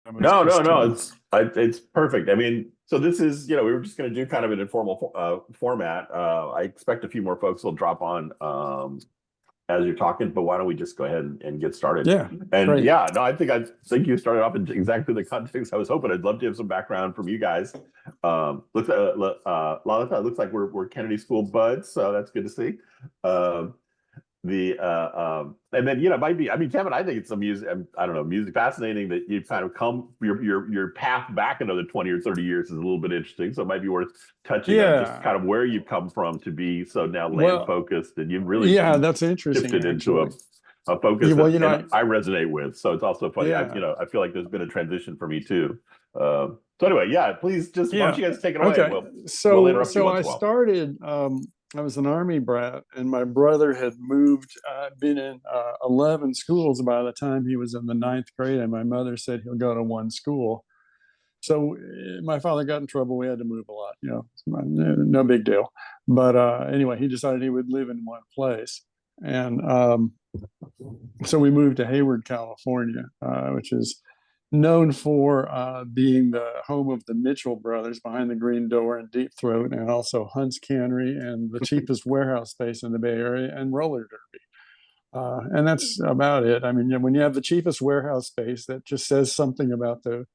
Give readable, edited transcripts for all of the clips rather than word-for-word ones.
was No, no, just no. It's perfect. I mean, so this is, we were just going to do kind of an informal format. I expect a few more folks will drop on as you're talking, but why don't we just go ahead and get started? yeah, And great. yeah, no, I think you started off in exactly the context I was hoping. I'd love to have some background from you guys. Looks like we're Kennedy School buds, so that's good to see. Um, and then it might be, I mean, Kevin, I think it's some music, I don't know, music fascinating that you've kind of come your path back another 20 or 30 years is a little bit interesting, so it might be worth touching on just Yeah. kind of where you've come from to be so now land Well, focused, and you've really yeah, that's interesting, shifted into actually. a focus Yeah, well, that and I resonate with, so it's also funny. yeah, I feel like there's been a transition for me too. So anyway, yeah, please, just why don't yeah. you guys take it away, and Okay. we'll So, interrupt you so once I in a while. started. I was an army brat, and my brother had moved. Been in 11 schools by the time he was in the ninth grade, and my mother said he'll go to one school. So my father got in trouble. We had to move a lot. No big deal. But anyway, he decided he would live in one place, and so we moved to Hayward, California, which is known for being the home of the Mitchell brothers behind the Green Door and Deep Throat, and also Hunt's Cannery and the cheapest warehouse space in the Bay Area and roller derby. And that's about it. I mean, when you have the cheapest warehouse space, that just says something about the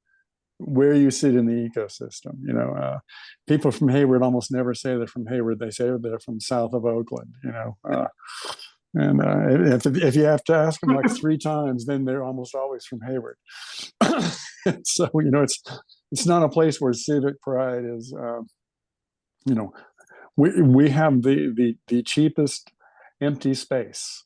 where you sit in the ecosystem. People from Hayward almost never say they're from Hayward. They say they're from south of Oakland. And if you have to ask them like three times, then they're almost always from Hayward. So it's not a place where civic pride is. You know, we have the cheapest empty space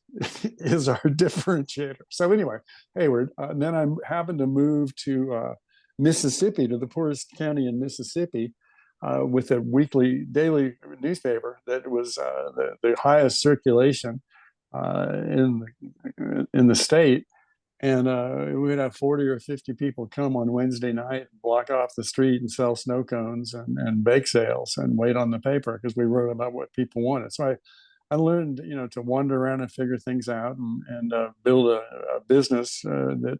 is our differentiator. So anyway, Hayward. Then I happened to move to Mississippi, to the poorest county in Mississippi, with a daily newspaper that was the highest circulation in the state, and we'd have 40 or 50 people come on Wednesday night, block off the street and sell snow cones and bake sales and wait on the paper because we wrote about what people wanted. So I learned, to wander around and figure things out and build a business that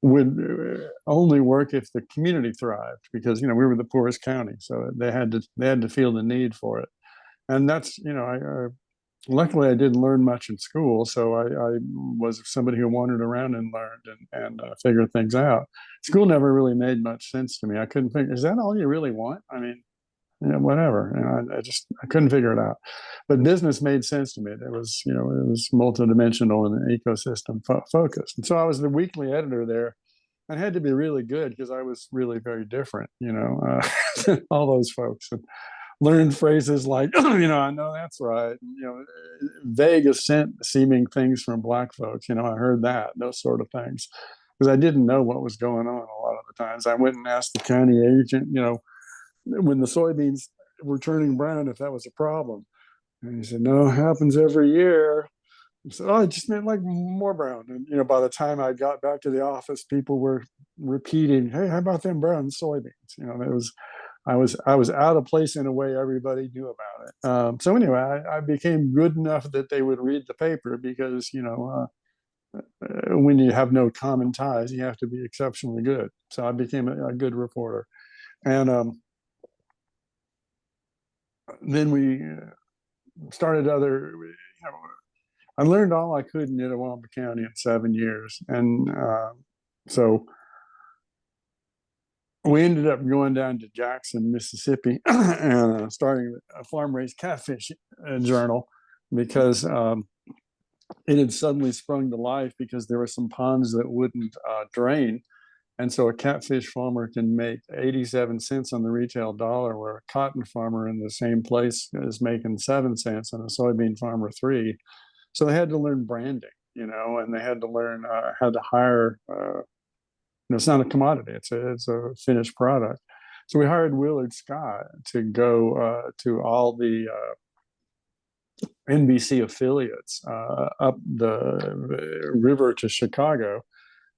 would only work if the community thrived, because we were the poorest county, so they had to feel the need for it. And that's I luckily I didn't learn much in school, so I was somebody who wandered around and learned and figured things out. School never really made much sense to me. I couldn't figure, is that all you really want? I mean, whatever. I couldn't figure it out. But business made sense to me. It was multidimensional and ecosystem focused. And so I was the weekly editor there. I had to be really good because I was really very different, all those folks. And learned phrases like, I know that's right. Vague assent seeming things from black folks. I heard that, those sort of things. Because I didn't know what was going on a lot of the times. I went and asked the county agent, when the soybeans were turning brown, if that was a problem. And he said, no, it happens every year. I said, oh, I just meant like more brown. And, by the time I got back to the office, people were repeating, hey, how about them brown soybeans? I was out of place in a way everybody knew about it. So anyway, I became good enough that they would read the paper because, when you have no common ties, you have to be exceptionally good. So I became a good reporter. And then we started I learned all I could in Itawamba County in 7 years. And so we ended up going down to Jackson, Mississippi, and starting a farm-raised catfish journal because it had suddenly sprung to life because there were some ponds that wouldn't drain. And so a catfish farmer can make 87 cents on the retail dollar, where a cotton farmer in the same place is making 7 cents and a soybean farmer 3. So they had to learn branding, and they had to learn how to hire. It's not a commodity; it's a finished product. So we hired Willard Scott to go to all the NBC affiliates up the river to Chicago,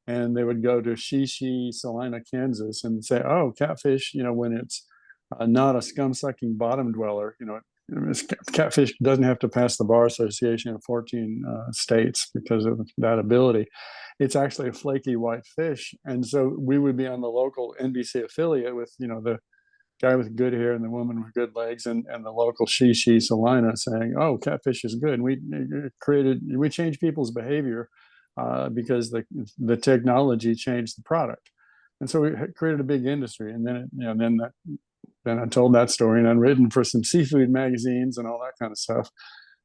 and they would go to Shishi, Salina, Kansas, and say, "Oh, catfish! When it's not a scum-sucking bottom dweller, catfish doesn't have to pass the bar association in 14 states because of that ability." it's actually a flaky white fish. And so we would be on the local NBC affiliate with, the guy with good hair and the woman with good legs, and the local she Salina saying, "Oh, catfish is good." And we changed people's behavior because the technology changed the product, and so we created a big industry. And then then I told that story, and I'd written for some seafood magazines and all that kind of stuff.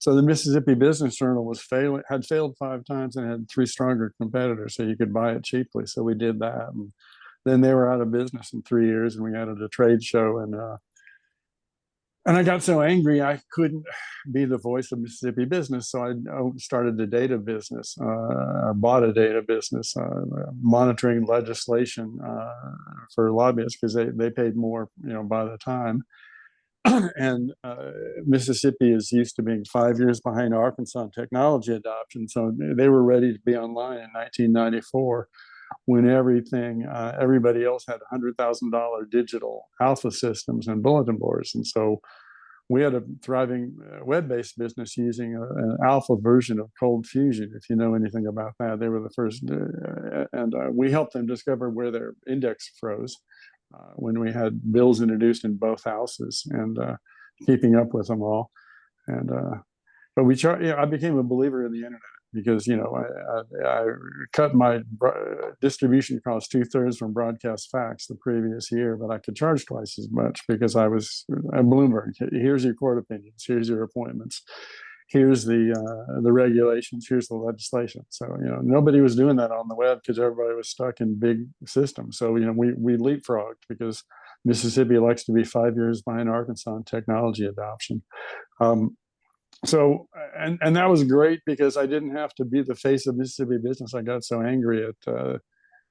So the Mississippi Business Journal had failed 5 times and had 3 stronger competitors, so you could buy it cheaply. So we did that. And then they were out of business in 3 years, and we added a trade show. And I got so angry I couldn't be the voice of Mississippi business, so I started a data business. I bought a data business, monitoring legislation for lobbyists because they paid more, by the time. And Mississippi is used to being 5 years behind Arkansas in technology adoption, so they were ready to be online in 1994 when everybody else had $100,000 digital alpha systems and bulletin boards. And so we had a thriving web-based business using an alpha version of Cold Fusion. If you know anything about that, they were the first, and we helped them discover where their index froze when we had bills introduced in both houses, and keeping up with them all. And but I became a believer in the internet because I cut my distribution cost 2/3 from broadcast fax the previous year, but I could charge twice as much because I was at Bloomberg. Here's your court opinions. Here's your appointments. Here's the regulations. Here's the legislation. So nobody was doing that on the web because everybody was stuck in big systems. So we leapfrogged because Mississippi likes to be 5 years behind Arkansas in technology adoption. So that was great because I didn't have to be the face of Mississippi business. I got so angry at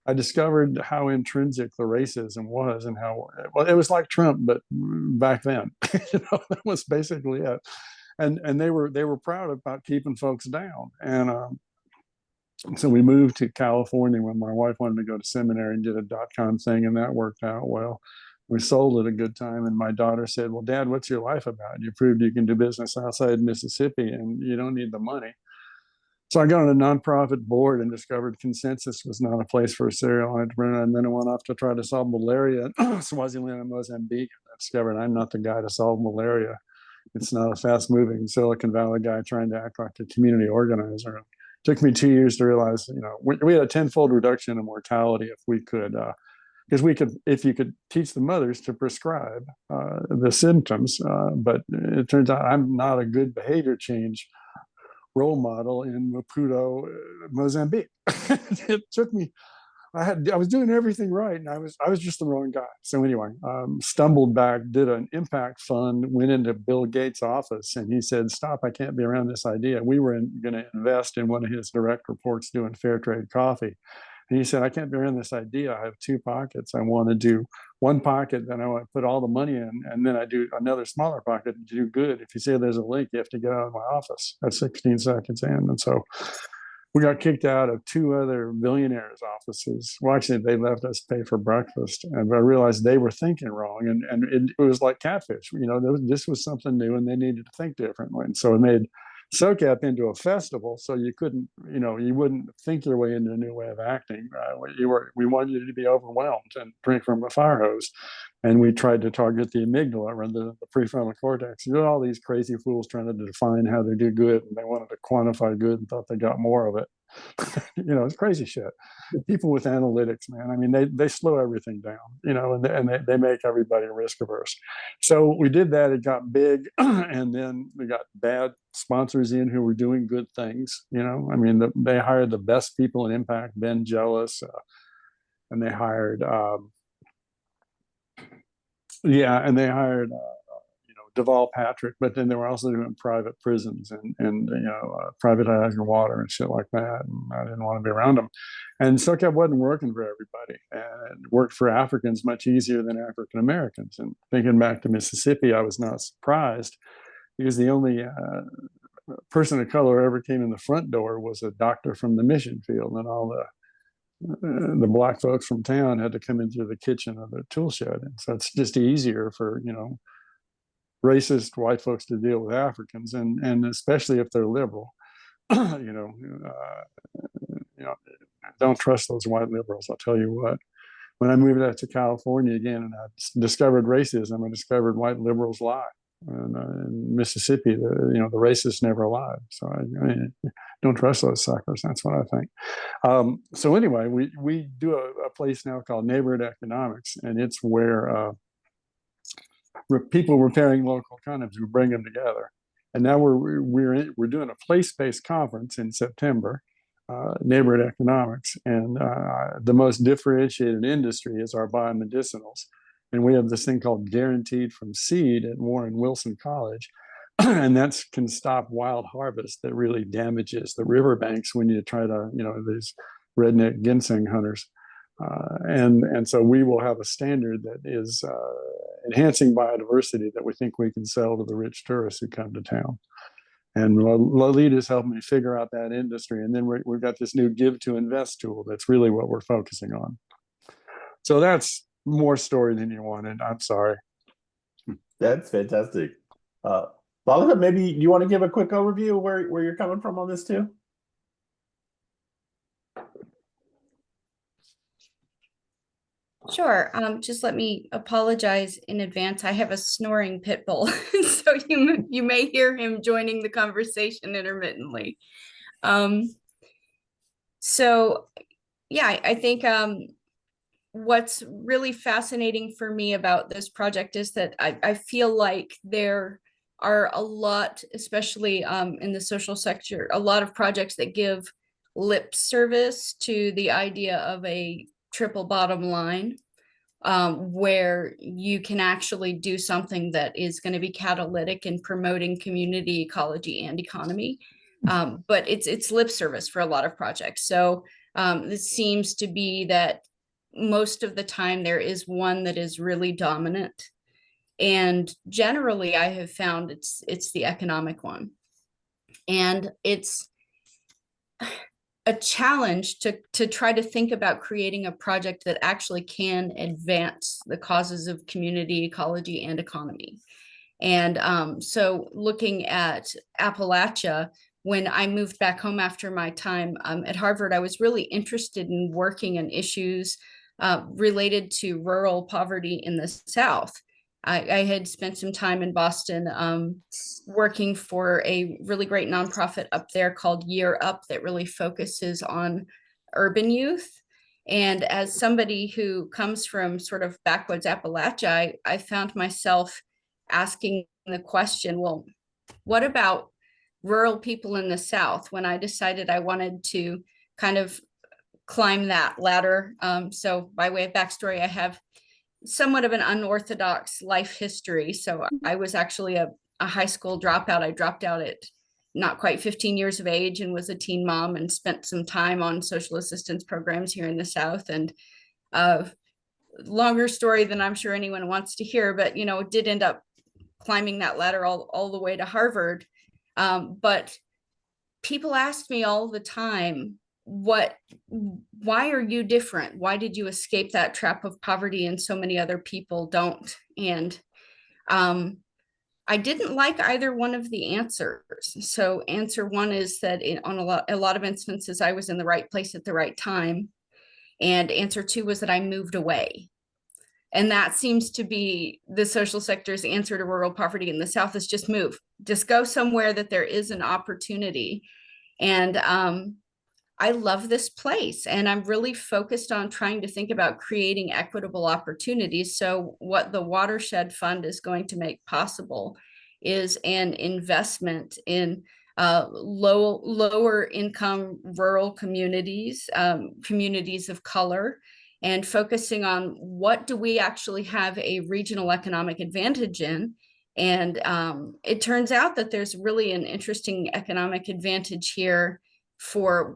I discovered how intrinsic the racism was, and how it was like Trump, but back then. That was basically it. And they were proud about keeping folks down. And so we moved to California when my wife wanted to go to seminary and did a .com thing, and that worked out well. We sold it a good time, and my daughter said, "Well, Dad, what's your life about? You proved you can do business outside Mississippi, and you don't need the money." So I got on a nonprofit board and discovered Consensus was not a place for a serial entrepreneur. And then I went off to try to solve malaria in Swaziland and Mozambique. I discovered I'm not the guy to solve malaria. It's not a fast-moving Silicon Valley guy trying to act like a community organizer. It took me 2 years to realize, we had a tenfold reduction in mortality if we could, if you could teach the mothers to prescribe the symptoms. But it turns out I'm not a good behavior change role model in Maputo, Mozambique. It took me. I was doing everything right, and I was just the wrong guy. So anyway, stumbled back, did an impact fund, went into Bill Gates' office, and he said, "Stop! I can't be around this idea." We were going to invest in one of his direct reports doing fair trade coffee. And he said, "I can't be around this idea. I have 2 pockets. I want to do one pocket, then I want to put all the money in, and then I do another smaller pocket to do good. If you say there's a link, you have to get out of my office." That's 16 seconds in. And so we got kicked out of 2 other billionaires' offices. Well, actually, they left us pay for breakfast, and I realized they were thinking wrong, and it was like catfish. This was something new, and they needed to think differently. And so it made SOCAP into a festival, so you couldn't, you wouldn't think your way into a new way of acting. We wanted you to be overwhelmed and drink from a fire hose, and we tried to target the amygdala or the prefrontal cortex. You know, all these crazy fools trying to define how they do good, and they wanted to quantify good and thought they got more of it. It's crazy shit. People with analytics, man. I mean, they slow everything down, and they make everybody risk averse. So we did that. It got big, and then we got bad sponsors in who were doing good things. I mean, they hired the best people in impact, Ben Jealous, and they hired, and they hired Deval Patrick, but then they were also doing private prisons and privatizing water and shit like that. And I didn't want to be around them. And SOCAP wasn't working for everybody, and it worked for Africans much easier than African Americans. And thinking back to Mississippi, I was not surprised because the only person of color who ever came in the front door was a doctor from the mission field, and all the black folks from town had to come in through the kitchen of the tool shed. And so it's just easier for, racist white folks to deal with Africans, and especially if they're liberal. don't trust those white liberals. I'll tell you what. When I moved out to California again and I discovered racism, I discovered white liberals lie. And in Mississippi, the racists never lied. So I don't trust those suckers. That's what I think. So anyway, we do a place now called Neighborhood Economics, and it's where people repairing local condoms, we bring them together. And now we're doing a place-based conference in September, Neighborhood Economics, and the most differentiated industry is our biomedicinals. And we have this thing called Guaranteed from Seed at Warren Wilson College. And that can stop wild harvest that really damages the riverbanks when you try to, these redneck ginseng hunters. And so we will have a standard that is enhancing biodiversity that we think we can sell to the rich tourists who come to town. And Lolita's helped me figure out that industry. And then we've got this new Give to Invest tool. That's really what we're focusing on. So that's more story than you wanted. I'm sorry. That's fantastic. Lalita, maybe you want to give a quick overview of where you're coming from on this too? Sure. Just let me apologize in advance. I have a snoring pit bull, so you may hear him joining the conversation intermittently. So yeah, I think what's really fascinating for me about this project is that I feel like there are a lot, especially in the social sector, a lot of projects that give lip service to the idea of a triple bottom line, where you can actually do something that is going to be catalytic in promoting community ecology and economy. But it's lip service for a lot of projects. So this seems to be that most of the time there is one that is really dominant. And generally I have found it's the economic one. And it's a challenge to try to think about creating a project that actually can advance the causes of community, ecology, and economy. And so looking at Appalachia, when I moved back home after my time at Harvard, I was really interested in working on issues related to rural poverty in the South. I had spent some time in Boston working for a really great nonprofit up there called Year Up that really focuses on urban youth. And as somebody who comes from sort of backwoods Appalachia, I found myself asking the question, well, what about rural people in the South? When I decided I wanted to kind of climb that ladder. So by way of backstory, I have somewhat of an unorthodox life history. So I was actually a high school dropout. I dropped out at not quite 15 years of age and was a teen mom and spent some time on social assistance programs here in the South. And longer story than I'm sure anyone wants to hear, but did end up climbing that ladder all the way to Harvard. But people ask me all the time, why are you different? Why did you escape that trap of poverty and so many other people don't? And I didn't like either one of the answers. So answer one is that on a lot of instances, I was in the right place at the right time. And answer two was that I moved away. And that seems to be the social sector's answer to rural poverty in the South is just move, just go somewhere that there is an opportunity. And I love this place, and I'm really focused on trying to think about creating equitable opportunities. So what the Watershed Fund is going to make possible is an investment in lower income rural communities, communities of color, and focusing on what do we actually have a regional economic advantage in. And it turns out that there's really an interesting economic advantage here for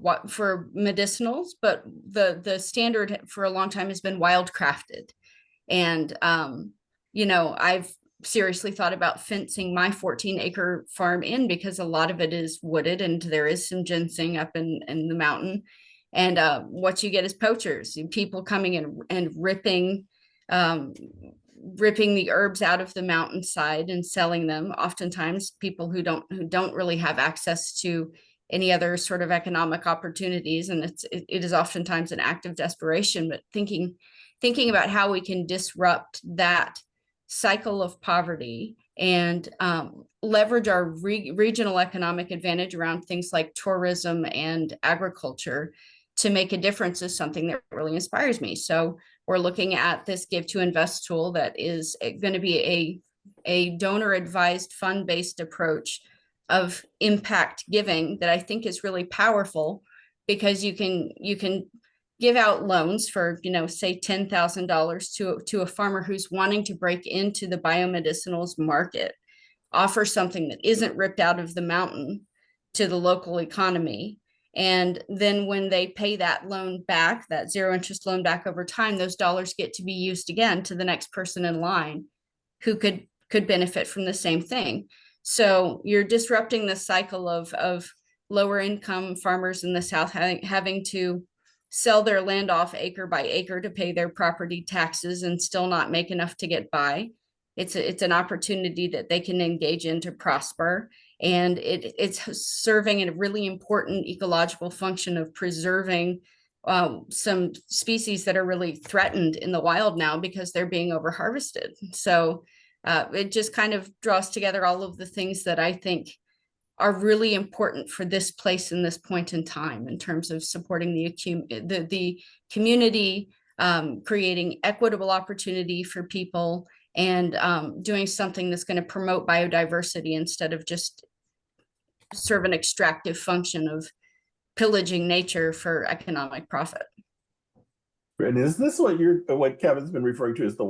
medicinals, but the standard for a long time has been wildcrafted. And I've seriously thought about fencing my 14-acre farm in because a lot of it is wooded and there is some ginseng up in the mountain. And what you get is poachers, people coming in and ripping the herbs out of the mountainside and selling them. Oftentimes people who don't really have access to any other sort of economic opportunities. And it is oftentimes an act of desperation, but thinking about how we can disrupt that cycle of poverty and leverage our regional economic advantage around things like tourism and agriculture to make a difference is something that really inspires me. So we're looking at this Give to Invest tool that is going to be a donor advised fund based approach of impact giving that I think is really powerful, because you can give out loans for, say $10,000 to a farmer who's wanting to break into the biomedicinals market, offer something that isn't ripped out of the mountain to the local economy. And then when they pay that loan back, that zero interest loan back over time, those dollars get to be used again to the next person in line who could benefit from the same thing. So you're disrupting the cycle of lower income farmers in the South having to sell their land off acre by acre to pay their property taxes and still not make enough to get by. It's an opportunity that they can engage in to prosper. And it's serving a really important ecological function of preserving some species that are really threatened in the wild now because they're being overharvested. So it just kind of draws together all of the things that I think are really important for this place in this point in time in terms of supporting the community, creating equitable opportunity for people, and doing something that's going to promote biodiversity instead of just serve an extractive function of pillaging nature for economic profit. And is this what Kevin's been referring to as the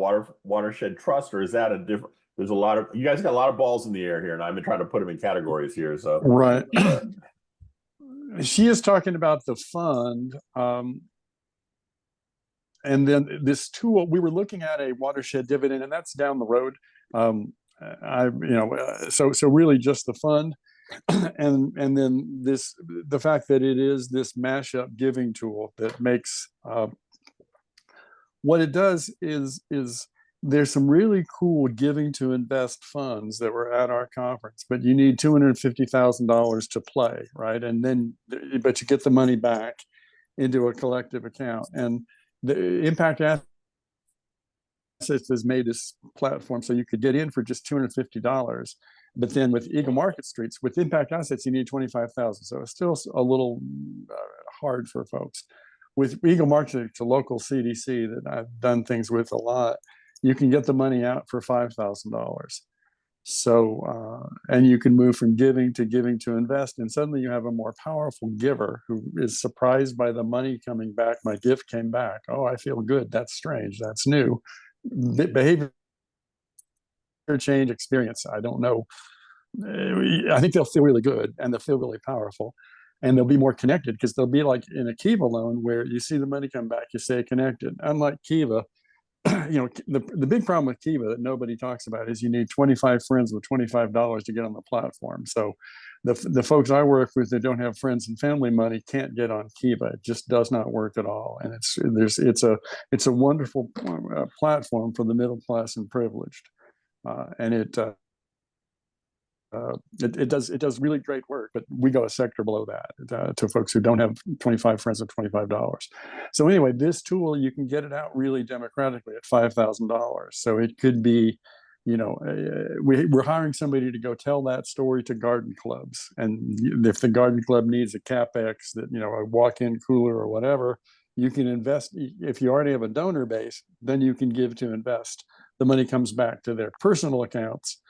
Watershed Trust, or is that a different? There's a lot of, you guys got a lot of balls in the air here, and I've been trying to put them in categories here. So right. She is talking about the fund, and then this tool. We were looking at a watershed dividend, and that's down the road. So really just the fund, and then the fact that it is this mashup giving tool that makes what it does is there's some really cool giving to invest funds that were at our conference, but you need $250,000 to play, right? And then, but you get the money back into a collective account. And the Impact Assets has made this platform so you could get in for just $250. But then with Eagle Market Streets, with Impact Assets, you need $25,000. So it's still a little hard for folks. With Eagle Market, it's a local CDC that I've done things with a lot. You can get the money out for $5,000. So, and you can move from giving to invest. And suddenly you have a more powerful giver who is surprised by the money coming back. My gift came back. Oh, I feel good. That's strange. That's new. Behavior change experience. I don't know. I think they'll feel really good and they'll feel really powerful. And they'll be more connected because they'll be like in a Kiva loan where you see the money come back, you stay connected. Unlike Kiva, the big problem with Kiva that nobody talks about is you need 25 friends with $25 to get on the platform. So the folks I work with that don't have friends and family money can't get on Kiva. It just does not work at all. And it's a wonderful platform for the middle class and privileged. And it does really great work, but we go a sector below that to folks who don't have 25 friends with $25. So anyway, this tool, you can get it out really democratically at $5,000. So it could be, we're hiring somebody to go tell that story to garden clubs. And if the garden club needs a CapEx that, a walk-in cooler or whatever, you can invest. If you already have a donor base, then you can give to invest. The money comes back to their personal accounts.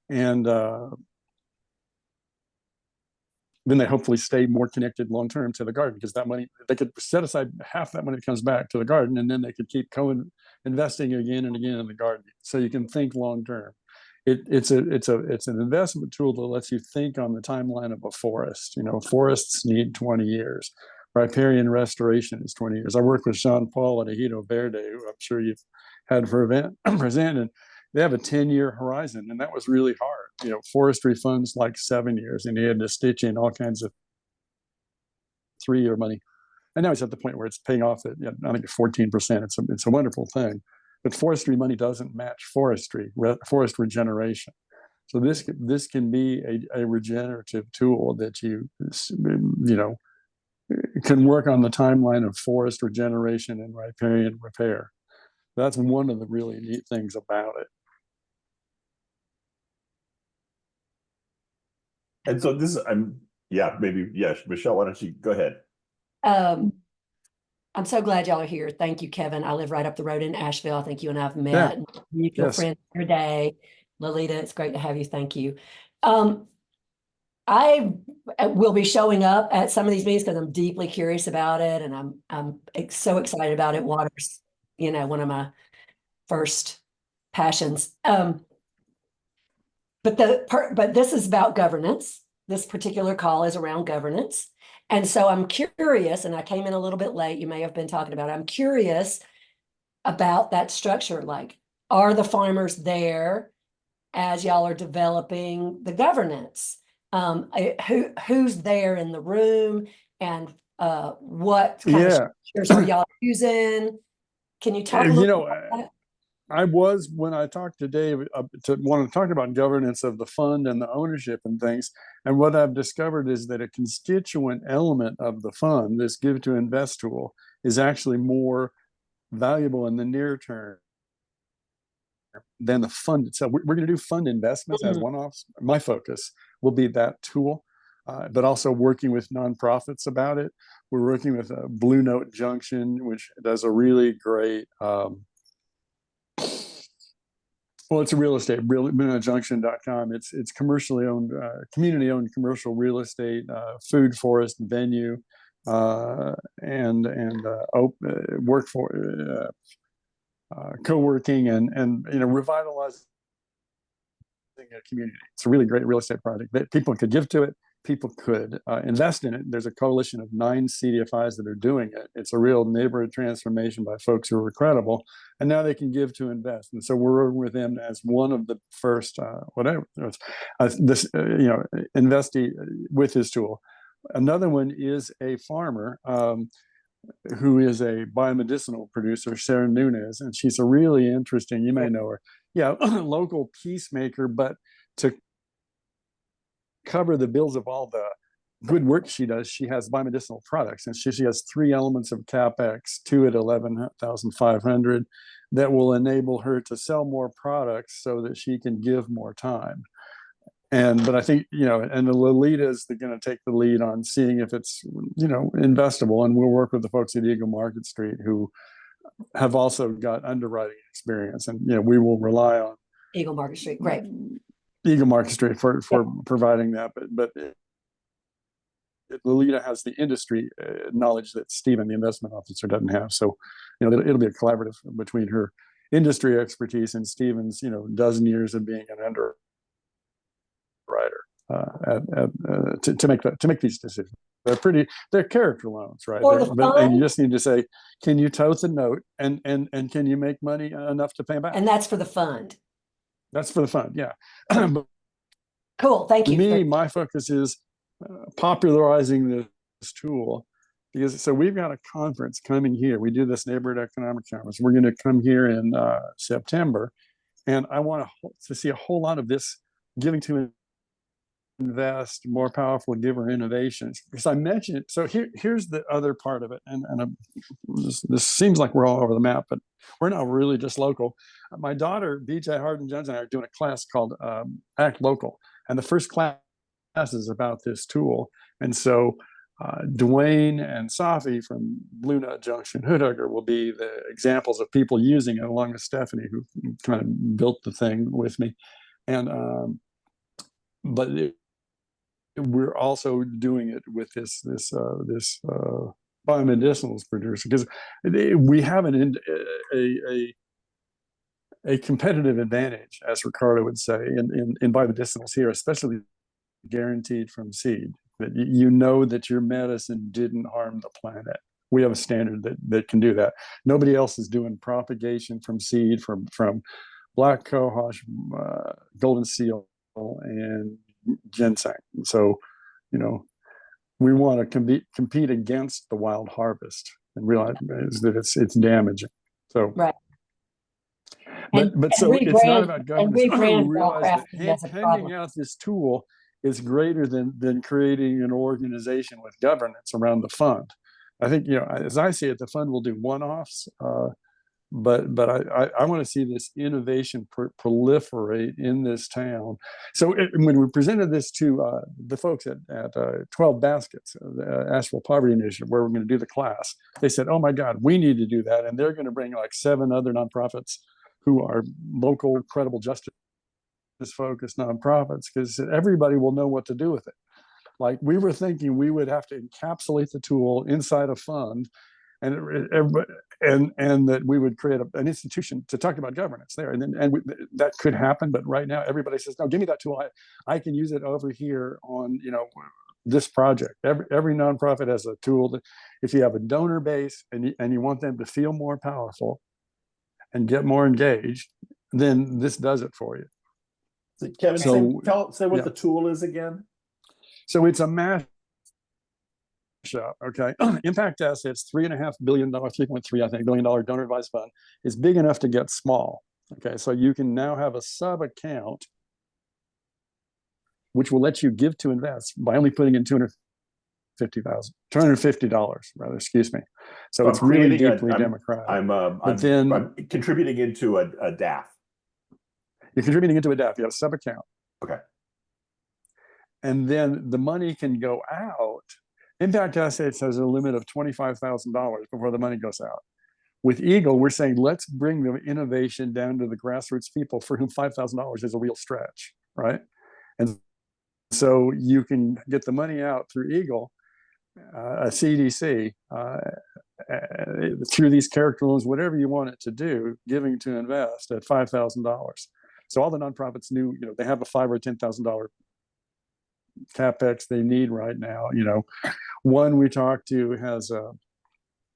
And then they hopefully stay more connected long-term to the garden, because that money, they could set aside half that money that comes back to the garden, and then they could keep investing again and again in the garden. So you can think long-term. It's an investment tool that lets you think on the timeline of a forest. Forests need 20 years. Riparian restoration is 20 years. I work with Sean Paul at Ejido Verde, who I'm sure you've had present, and they have a 10-year horizon, and that was really hard. Forestry funds like 7 years, and he had to stitch in all kinds of 3-year money. And now he's at the point where it's paying off at, I think 14%. It's a wonderful thing. But forestry money doesn't match forest regeneration. So this can be a regenerative tool that you know, can work on the timeline of forest regeneration and riparian repair. That's one of the really neat things about it. And so this is, Michelle, why don't you go ahead? I'm so glad y'all are here. Thank you, Kevin. I live right up the road in Asheville. I think you and I have Yeah. met. Mutual Yes. friends every day. Lolita, it's great to have you. Thank you. I will be showing up at some of these meetings because I'm deeply curious about it, and I'm so excited about it. Water's, you know, one of my first passions. But this is about governance. This particular call is around governance. And so I'm curious, and I came in a little bit late, you may have been talking about it. I'm curious about that structure. Like, are the farmers there as y'all are developing the governance? Who's there in the room, and what kind of structures are y'all using? Can you talk a little bit about that? I was, when I talked to Dave, to want to talk about governance of the fund and the ownership and things. And what I've discovered is that a constituent element of the fund, this Give to Invest tool, is actually more valuable in the near term than the fund itself. We're going to do fund investments as one-offs. My focus will be that tool, but also working with nonprofits about it. We're working with Blue Note Junction, which does a really great, well, it's a real estate, BlueNoteJunction.com. It's commercially owned, community-owned commercial real estate, food, forest, venue, and work for co-working and you know, revitalizing a community. It's a really great real estate project that people could give to it. People could invest in it. There's a coalition of 9 CDFIs that are doing it. It's a real neighborhood transformation by folks who are credible, and now they can give to invest. And so we're working with them as one of the first, investee with his tool. Another one is a farmer who is a biomedicinal producer, Sarah Nunez, and she's a really interesting, you may know her, local peacemaker, but to cover the bills of all the good work she does, she has biomedicinal products, and she has 3 elements of CapEx, 2 at 11,500, that will enable her to sell more products so that she can give more time. But I think, you know, and the Lolita is going to take the lead on seeing if it's, you know, investable, and we'll work with the folks at Eagle Market Street who have also got underwriting experience, and you know, we will rely on Eagle Market Street, right? Eagle Market Street for providing that, but Lolita has the industry knowledge that Stephen, the investment officer, doesn't have. So, you know, it'll be a collaborative between her industry expertise and Stephen's, you know, dozen years of being an underwriter to make these decisions. They're character loans, right? And you just need to say, can you tote the note, and can you make money enough to pay back? And that's for the fund. That's for the fund, yeah. Cool, thank you. My focus is popularizing this tool, because so we've got a conference coming here. We do this neighborhood economic conference. We're going to come here in September, and I want to see a whole lot of this Giving to Invest, more powerful giver innovations, because I mentioned. So here's the other part of it, and this seems like we're all over the map, but we're not really just local. My daughter BJ Harden Jones and I are doing a class called Act Local, and the first class is about this tool. And so Dwayne and Safi from Blue Nut Junction Hood Hugger will be the examples of people using it, along with Stephanie, who kind of built the thing with me. And we're also doing it with this biomedicinals producer, because we have a competitive advantage, as Ricardo would say, in biomedicinals here, especially guaranteed from seed, that you know that your medicine didn't harm the planet. We have a standard that can do that. Nobody else is doing propagation from seed from black cohosh, golden seal, and ginseng. So, you know, we want to compete against the wild harvest and realize that it's damaging. So, right. But so it's not about governance. rebrand Realize that Wellcrafting as a handing problem. out this tool is greater than creating an organization with governance around the fund. I think, as I see it, the fund will do one-offs, but I want to see this innovation proliferate in this town. So when we presented this to the folks at 12 Baskets, the Asheville Poverty Initiative, where we're going to do the class, they said, "Oh my God, we need to do that," and they're going to bring like 7 other nonprofits who are local, credible justice focused nonprofits, because everybody will know what to do with it. Like, we were thinking we would have to encapsulate the tool inside a fund, and that we would create an institution to talk about governance there, that could happen. But right now, everybody says, "No, give me that tool. I can use it over here on this project." Every nonprofit has a tool that, if you have a donor base and you want them to feel more powerful and get more engaged, then this does it for you. So, Kevin, say what the tool is again. So it's a mashup. Okay. Impact Assets, $3.5 billion, 3.3, I think, $billion donor advised fund is big enough to get small. Okay. So you can now have a sub account which will let you give to invest by only putting in $250 rather, excuse me. So it's really deeply democratic. I'm contributing into a DAF. You're contributing into a DAF. You have a sub account. Okay. And then the money can go out. Impact Assets has a limit of $25,000 before the money goes out. With Eagle, we're saying, let's bring the innovation down to the grassroots people for whom $5,000 is a real stretch, right? And so you can get the money out through Eagle, a CDC, through these character loans, whatever you want it to do, giving to invest at $5,000. So all the nonprofits knew, they have a $5,000 or $10,000 capex they need right now. One we talked to has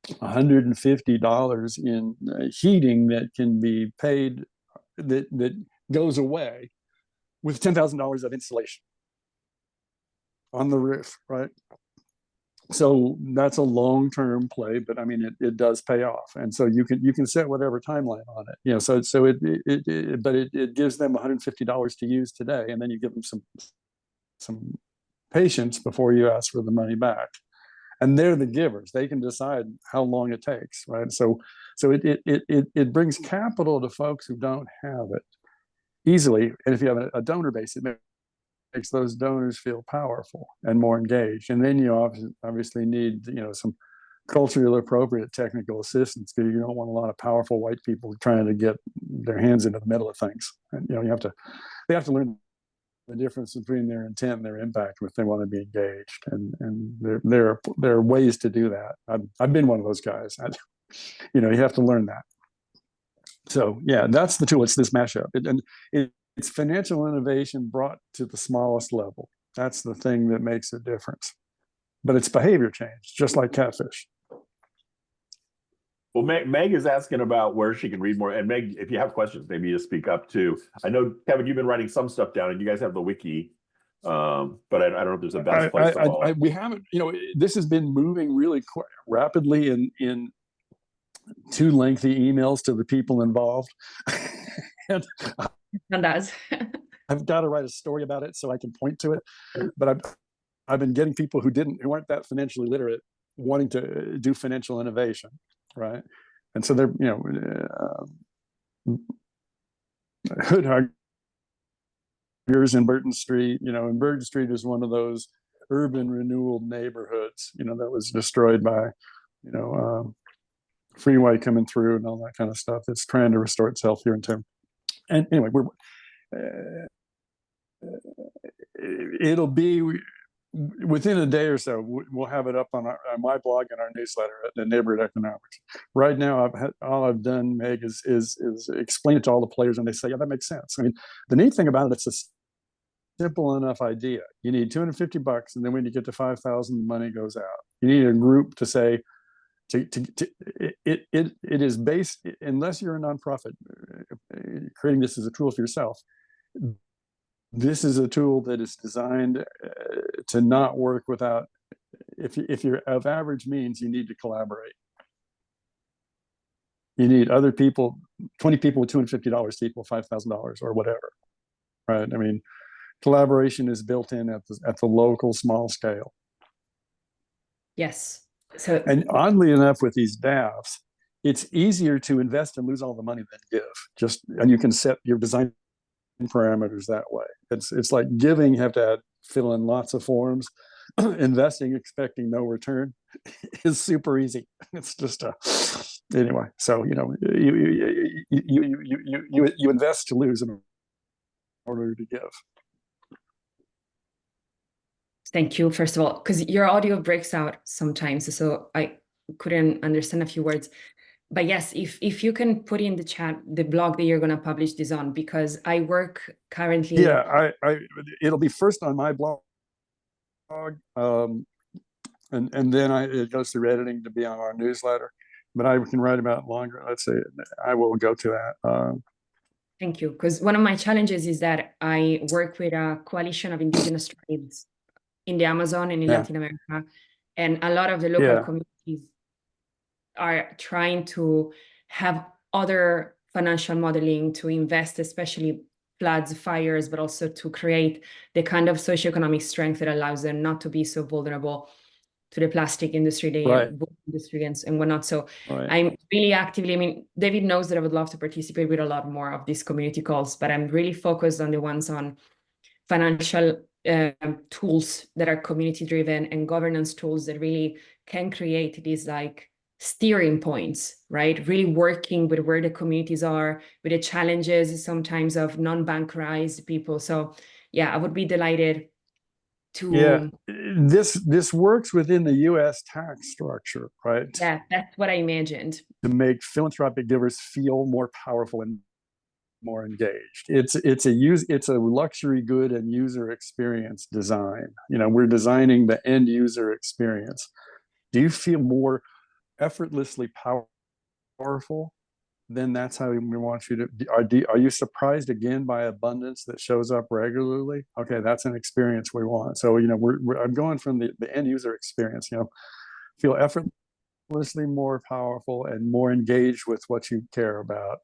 $150 in heating that can be paid, that goes away with $10,000 of insulation on the roof, right? So that's a long-term play, but I mean, it does pay off, and so you can set whatever timeline on it. So it gives them $150 to use today, and then you give them some patience before you ask for the money back. And they're the givers; they can decide how long it takes, right? So it brings capital to folks who don't have it easily, and if you have a donor base, it makes those donors feel powerful and more engaged. And then you obviously need, some culturally appropriate technical assistance, because you don't want a lot of powerful white people trying to get their hands into the middle of things. And they have to learn the difference between their intent and their impact if they want to be engaged. And there are ways to do that. I've been one of those guys. You have to learn that. So yeah, that's the tool. It's this mashup, it's financial innovation brought to the smallest level. That's the thing that makes a difference. But it's behavior change, just like catfish. Well, Meg is asking about where she can read more. And Meg, if you have questions, maybe you speak up too. I know, Kevin, you've been writing some stuff down, and you guys have the wiki. But I don't know if there's a best place to follow. We haven't, this has been moving really rapidly in 2 lengthy emails to the people involved. And does. I've got to write a story about it so I can point to it. But I've been getting people who weren't that financially literate wanting to do financial innovation, right? And so they're, Hood Huggers in Burton Street, and Burton Street is one of those urban renewal neighborhoods, that was destroyed by, freeway coming through and all that kind of stuff. It's trying to restore itself here in town. And anyway, it'll be within a day or so. We'll have it up on my blog and our newsletter at the Neighborhood Economics. Right now, all I've done, Meg, is explain it to all the players, and they say, "Yeah, that makes sense." I mean, the neat thing about it, it's a simple enough idea. You need $250, and then when you get to 5,000, the money goes out. You need a group to say, it is based, unless you're a nonprofit creating this as a tool for yourself, this is a tool that is designed to not work without, if you're of average means, you need to collaborate. You need other people 20 people with $250 to equal $5,000 or whatever, right? I mean, collaboration is built in at the local small scale. Yes. So, And oddly enough, with these DAFs, it's easier to invest and lose all the money than give. And you can set your design parameters that way. It's like giving, you have to fill in lots of forms. Investing, expecting no return, is super easy. It's just anyway. So you invest to lose in order to give. thank you, first of all, because your audio breaks out sometimes, so I couldn't understand a few words. But yes, if you can put in the chat the blog that you're going to publish this on, because I work currently. Yeah, it'll be first on my blog, and then it goes through editing to be on our newsletter. But I can write about it longer. Let's say I will go to that. Thank you, because one of my challenges is that I work with a coalition of indigenous tribes in the Amazon and in Latin America, and a lot of the local communities are trying to have other financial modeling to invest, especially floods, fires, but also to create the kind of socioeconomic strength that allows them not to be so vulnerable to the plastic industry, the wood industry, and whatnot. So I'm really actively, I mean, David knows that I would love to participate with a lot more of these community calls, but I'm really focused on the ones on financial tools that are community driven and governance tools that really can create these like steering points, right? Really working with where the communities are, with the challenges sometimes of non-bankerized people. So yeah, I would be delighted to. Yeah, this works within the U.S. tax structure, right? Yeah, that's what I imagined. To make philanthropic givers feel more powerful and more engaged. It's a luxury good and user experience design. We're designing the end user experience. Do you feel more effortlessly powerful? Then that's how we want you to. Are you surprised again by abundance that shows up regularly? Okay, that's an experience we want. So I'm going from the end user experience. Feel effortlessly more powerful and more engaged with what you care about,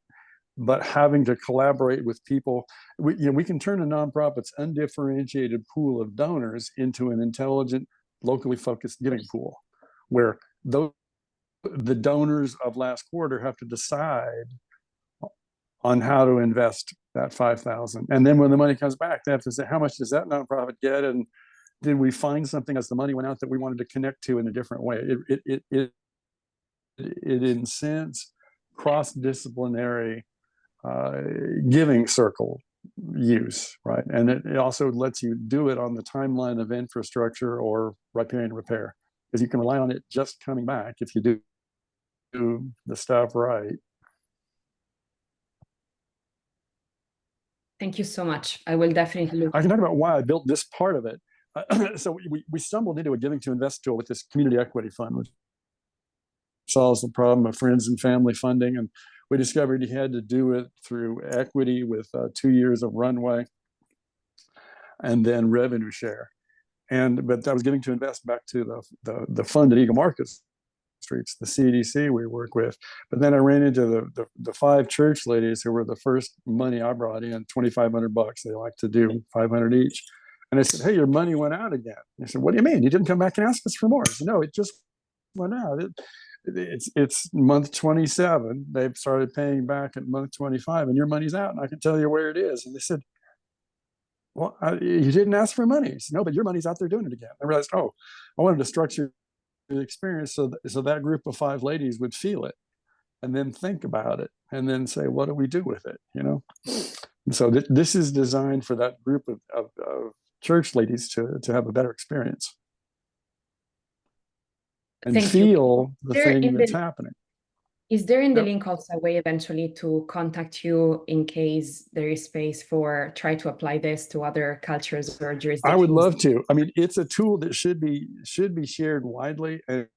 but having to collaborate with people. We can turn a nonprofit's undifferentiated pool of donors into an intelligent, locally focused giving pool, where the donors of last quarter have to decide on how to invest that 5,000, and then when the money comes back, they have to say, how much does that nonprofit get, and did we find something as the money went out that we wanted to connect to in a different way? It incents cross-disciplinary giving circle use, right? And it also lets you do it on the timeline of infrastructure or riparian repair, because you can rely on it just coming back if you do the stuff right. Thank you so much. I will definitely look. I can talk about why I built this part of it. So we stumbled into a giving to invest tool with this community equity fund, which solves the problem of friends and family funding. And we discovered you had to do it through equity with 2 years of runway and then revenue share. But I was giving to invest back to the fund at Eagle Market Streets, the CDC we work with. But then I ran into the 5 church ladies who were the first money I brought in, $2,500. They like to do 500 each. And I said, hey, your money went out again. They said, what do you mean? You didn't come back and ask us for more? I said, no, it just went out. It's month 27. They've started paying back at month 25, and your money's out, and I can tell you where it is. And they said, well, you didn't ask for money. I said, no, but your money's out there doing it again. I realized, I wanted to structure the experience so that group of 5 ladies would feel it and then think about it and then say, what do we do with it? And so this is designed for that group of church ladies to have a better experience and feel the thing that's happening. Is there in the link also a way eventually to contact you in case there is space for try to apply this to other cultures or jurisdictions? I would love to. I mean, it's a tool that should be shared widely, and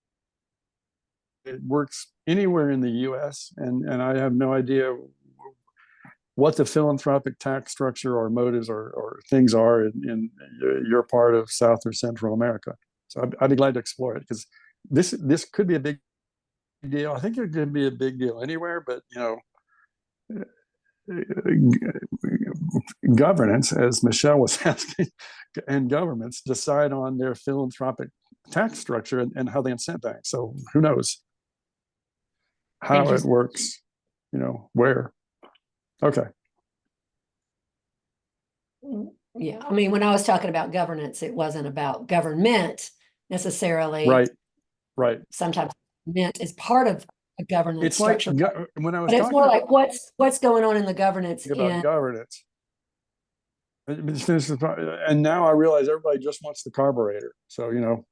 it works anywhere in the U.S. And I have no idea what the philanthropic tax structure or motives or things are in your part of South or Central America. So I'd be glad to explore it, because this could be a big deal. I think it could be a big deal anywhere, but governance, as Michelle was asking, and governments decide on their philanthropic tax structure and how they incent things. So who knows how it works, where. Okay. Yeah, I mean, when I was talking about governance, it wasn't about government necessarily. Right. Sometimes government is part of a governance It's like structure. when I was But it's talking more like what's going on in the governance about governance. And now I realize everybody just wants the carburetor. So,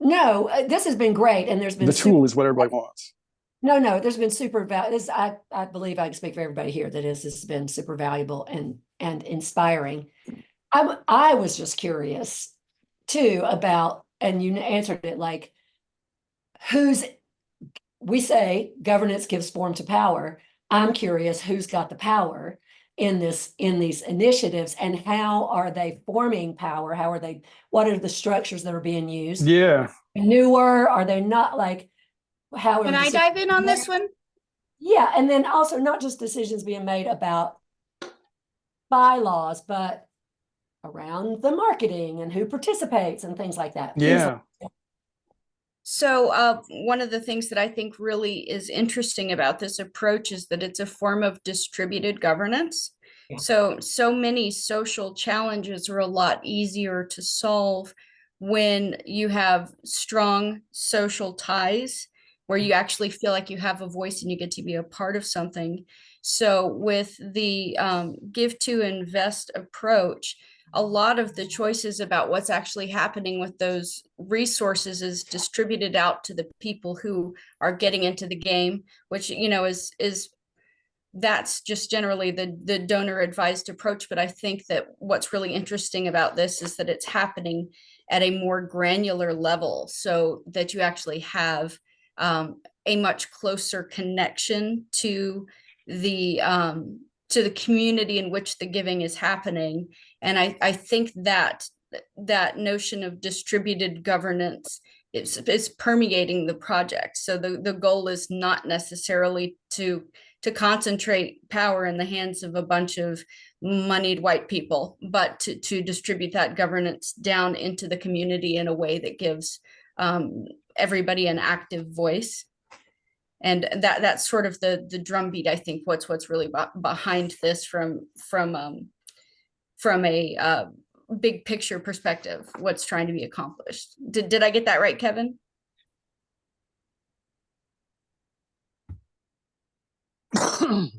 No, this has been great. And there's been the tool is what everybody wants. No, there's been super valuable. I believe I can speak for everybody here that this has been super valuable and inspiring. I was just curious too about, and you answered it like, we say governance gives form to power. I'm curious who's got the power in these initiatives, and how are they forming power? What are the structures that are being used? Yeah. Newer, are they not like, how Can I dive in on this one? Yeah, and then also not just decisions being made about bylaws, but around the marketing and who participates and things like that. Yeah. So one of the things that I think really is interesting about this approach is that it's a form of distributed governance. Yeah. So many social challenges are a lot easier to solve when you have strong social ties, where you actually feel like you have a voice and you get to be a part of something. So with the give to invest approach, a lot of the choices about what's actually happening with those resources is distributed out to the people who are getting into the game, which is that's just generally the donor advised approach. But I think that what's really interesting about this is that it's happening at a more granular level, so that you actually have a much closer connection to the community in which the giving is happening. And I think that notion of distributed governance is permeating the project. So the goal is not necessarily to concentrate power in the hands of a bunch of moneyed white people, but to distribute that governance down into the community in a way that gives everybody an active voice. And that's sort of the drumbeat, I think, what's really behind this from a big picture perspective, what's trying to be accomplished. Did I get that right, Kevin? I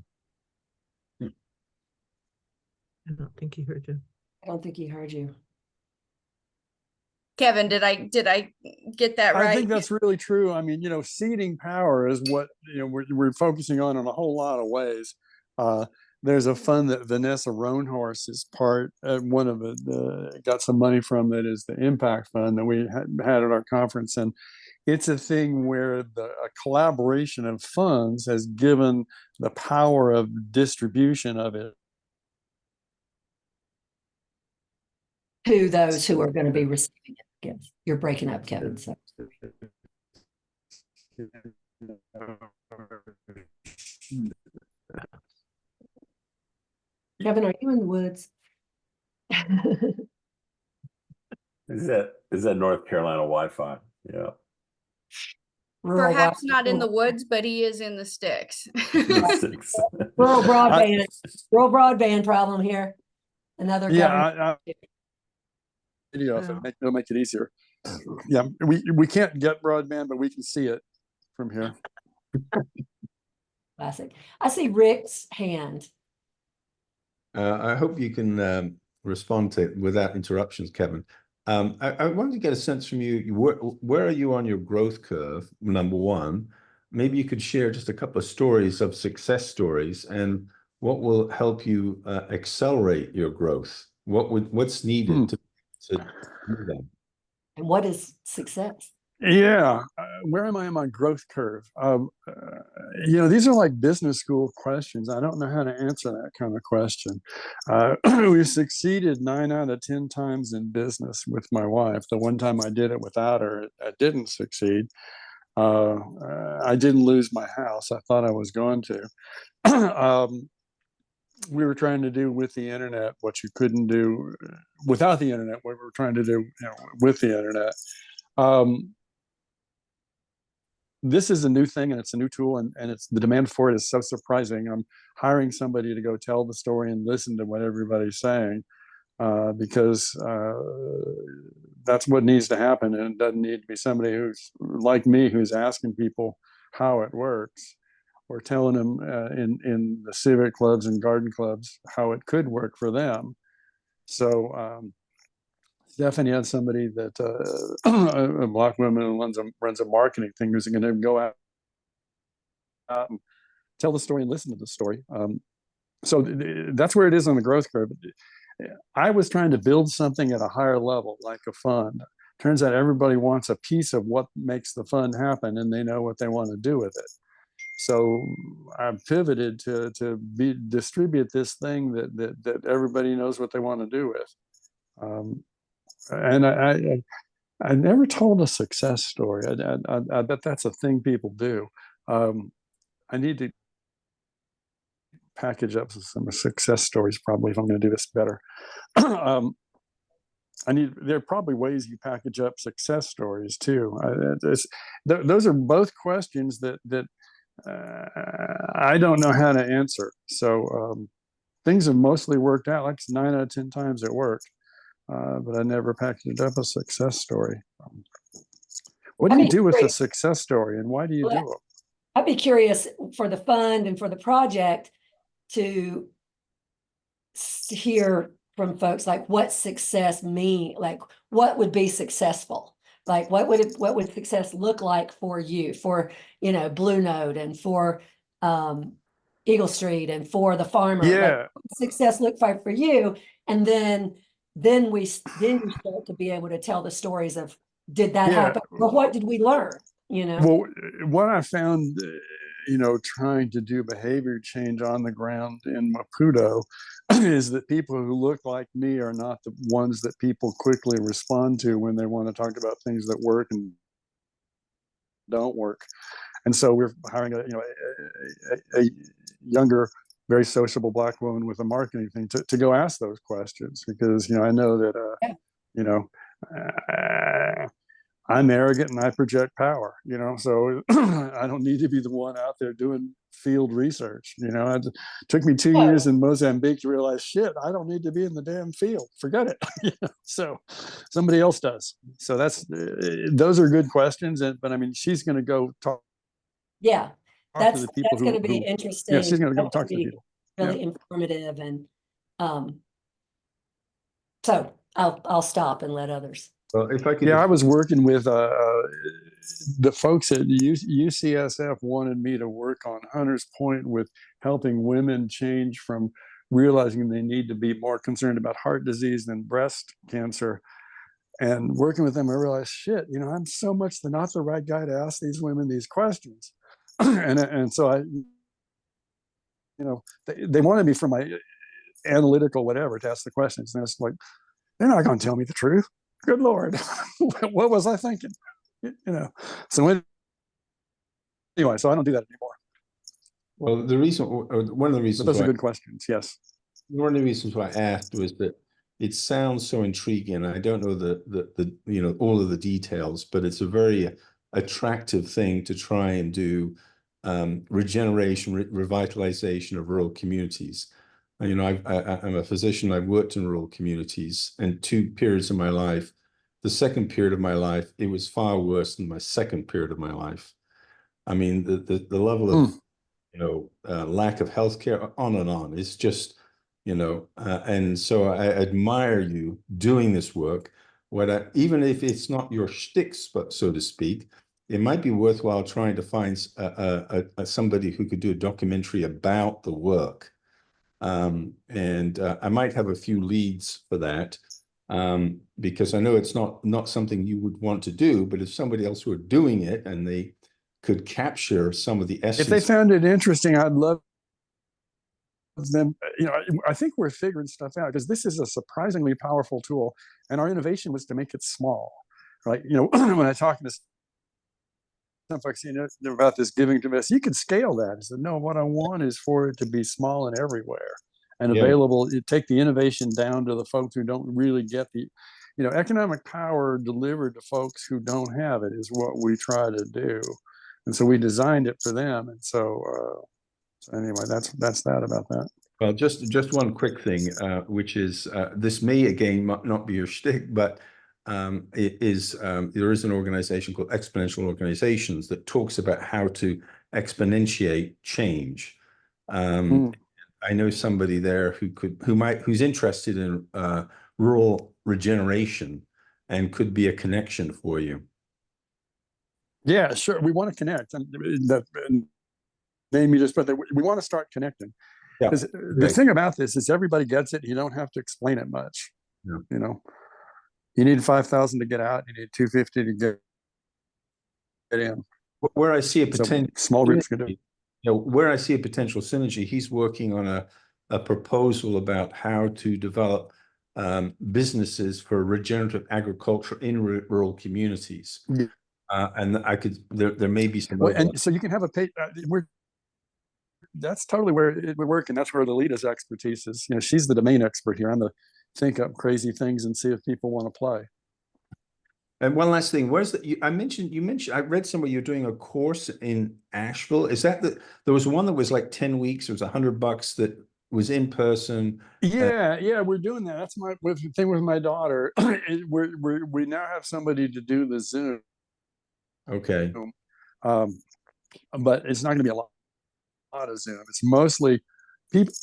don't think he heard you. I don't think he heard you. Kevin, did I get that right? I think that's really true. I mean, ceding power is what we're focusing on in a whole lot of ways. There's a fund that Vanessa Roanhorse is part. One of it got some money from, that is the Impact Fund that we had at our conference, and it's a thing where a collaboration of funds has given the power of distribution of it To those who are going to be receiving it. You're breaking up, Kevin. So. Kevin, are you in the woods? Is that North Carolina Wi-Fi? Yeah. Perhaps not in the woods, but he is in the sticks. Rural broadband problem here. Another video, it'll make it easier. Yeah, we can't get broadband, but we can see it from here. Classic. I see Rick's hand. I hope you can respond to it without interruptions, Kevin. I wanted to get a sense from you, where are you on your growth curve, number one? Maybe you could share just a couple of stories of success stories, and what will help you accelerate your growth? What's needed to do that? And what is success? Yeah, where am I on my growth curve? These are like business school questions. I don't know how to answer that kind of question. We've succeeded 9 out of 10 times in business with my wife. The one time I did it without her, I didn't succeed. I didn't lose my house. I thought I was going to. We were trying to do with the internet what you couldn't do without the internet. What we were trying to do, with the internet. This is a new thing, and it's a new tool, and it's the demand for it is so surprising. I'm hiring somebody to go tell the story and listen to what everybody's saying, because that's what needs to happen, and it doesn't need to be somebody who's like me, who's asking people how it works, or telling them in the civic clubs and garden clubs how it could work for them. So Stephanie had somebody that a Black woman who runs a marketing thing, who's going to go out and tell the story and listen to the story. So that's where it is on the growth curve. I was trying to build something at a higher level, like a fund. Turns out everybody wants a piece of what makes the fund happen, and they know what they want to do with it. So I've pivoted to distribute this thing that everybody knows what they want to do with. And I never told a success story. I bet that's a thing people do. I need to package up some success stories probably if I'm going to do this better. There are probably ways you package up success stories too. Those are both questions that I don't know how to answer. So things have mostly worked out. Like 9 out of 10 times it worked, but I never packaged up a success story. What do you do with a success story, and why do you do it? I'd be curious for the fund and for the project to hear from folks, like what success mean, like what would be successful, like what would success look like for you, for Blue Note, and for Eagle Street, and for the farmer. Yeah, like, success look like for you, and then you start to be able to tell the stories of, did that happen, or what did we learn? Well, what I found, trying to do behavior change on the ground in Maputo is that people who look like me are not the ones that people quickly respond to when they want to talk about things that work and don't work. And so we're hiring a younger, very sociable Black woman with a marketing thing to go ask those questions, because I know that I'm arrogant and I project power, so I don't need to be the one out there doing field research. It took me 2 years in Mozambique to realize, shit, I don't need to be in the damn field. Forget it. So somebody else does. So those are good questions. But I mean, she's going to go talk. Yeah, to the people that's going to be interesting. Yeah, she's going to go talk to the people. Really informative, and so I'll stop and let others. Well, if I could, I was working with the folks at UCSF wanted me to work on Hunter's Point with helping women change from realizing they need to be more concerned about heart disease than breast cancer. And working with them, I realized, shit, I'm so much not the right guy to ask these women these questions. and so they wanted me for my analytical whatever to ask the questions. And it's like, they're not going to tell me the truth. Good Lord, what was I thinking? So anyway, so I don't do that anymore. well, one of the reasons those are good questions. Yes. One of the reasons why I asked was that it sounds so intriguing. I don't know the all of the details, but it's a very attractive thing to try and do regeneration, revitalization of rural communities. I'm a physician. I've worked in rural communities, and 2 periods of my life. The second period of my life, it was far worse than my second period of my life. I mean, the level of lack of healthcare, on and on. It's just and so I admire you doing this work. Even if it's not your shtick, so to speak, it might be worthwhile trying to find somebody who could do a documentary about the work. And I might have a few leads for that, because I know it's not something you would want to do, but if somebody else were doing it and they could capture some of the essence. If they found it interesting, I'd love them. I think we're figuring stuff out, because this is a surprisingly powerful tool, and our innovation was to make it small, right? When I talk to some folks, about this giving to us, you can scale that. I said, no, what I want is for it to be small and everywhere and available. You take the innovation down to the folks who don't really get the, economic power delivered to folks who don't have it is what we try to do. And so we designed it for them. And so anyway, that's that about that. Well, just one quick thing, which is this may again not be your shtick, but there is an organization called Exponential Organizations that talks about how to exponentiate change. I know somebody there who's interested in rural regeneration and could be a connection for you. Yeah, sure. We want to connect. Name you just, but we want to start connecting. Because the thing about this is everybody gets it. You don't have to explain it much. Yeah. You need 5,000 to get out. You need 250 to get in. Where I see a potential small groups can do it. Where I see a potential synergy, he's working on a proposal about how to develop businesses for regenerative agriculture in rural communities. Yeah. And there may be some. And so you can have a page. That's totally where it would work, and that's where Lolita's expertise is. She's the domain expert here. I'm the think up crazy things and see if people want to play. And one last thing, where's you mentioned I read somewhere you're doing a course in Asheville. Is that there was one that was like 10 weeks, it was $100 that was in person? Yeah, we're doing that. That's my thing with my daughter. We now have somebody to do the Zoom. Okay. But it's not going to be a lot of Zoom. It's mostly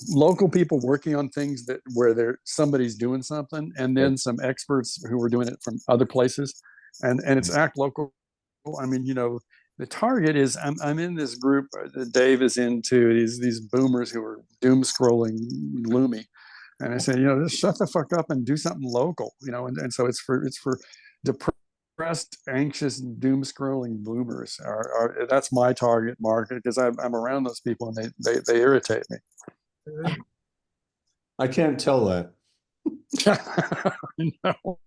local people working on things where somebody's doing something, and then some experts who are doing it from other places, and it's act local. I mean, the target is I'm in this group that Dave is into, these boomers who are doom scrolling gloomy, and I say, just shut the fuck up and do something local, and so it's for depressed, anxious, doom scrolling boomers. That's my target market, because I'm around those people and they irritate me. I can't tell that. No.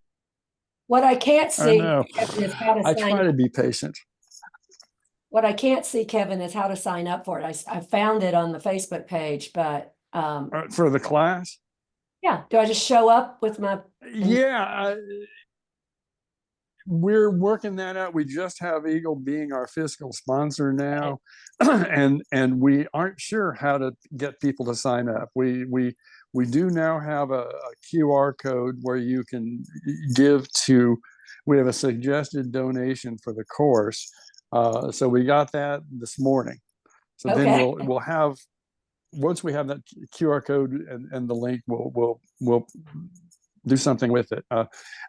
What I can't see is how to sign up. I try to be patient. What I can't see, Kevin, is how to sign up for it. I found it on the Facebook page, but for the class. Yeah. Do I just show up with my? Yeah. We're working that out. We just have Eagle being our fiscal sponsor now, and we aren't sure how to get people to sign up. We do now have a QR code where you can give to. We have a suggested donation for the course, so we got that this morning. So then we'll have, once we have that QR code and the link, we'll do something with it.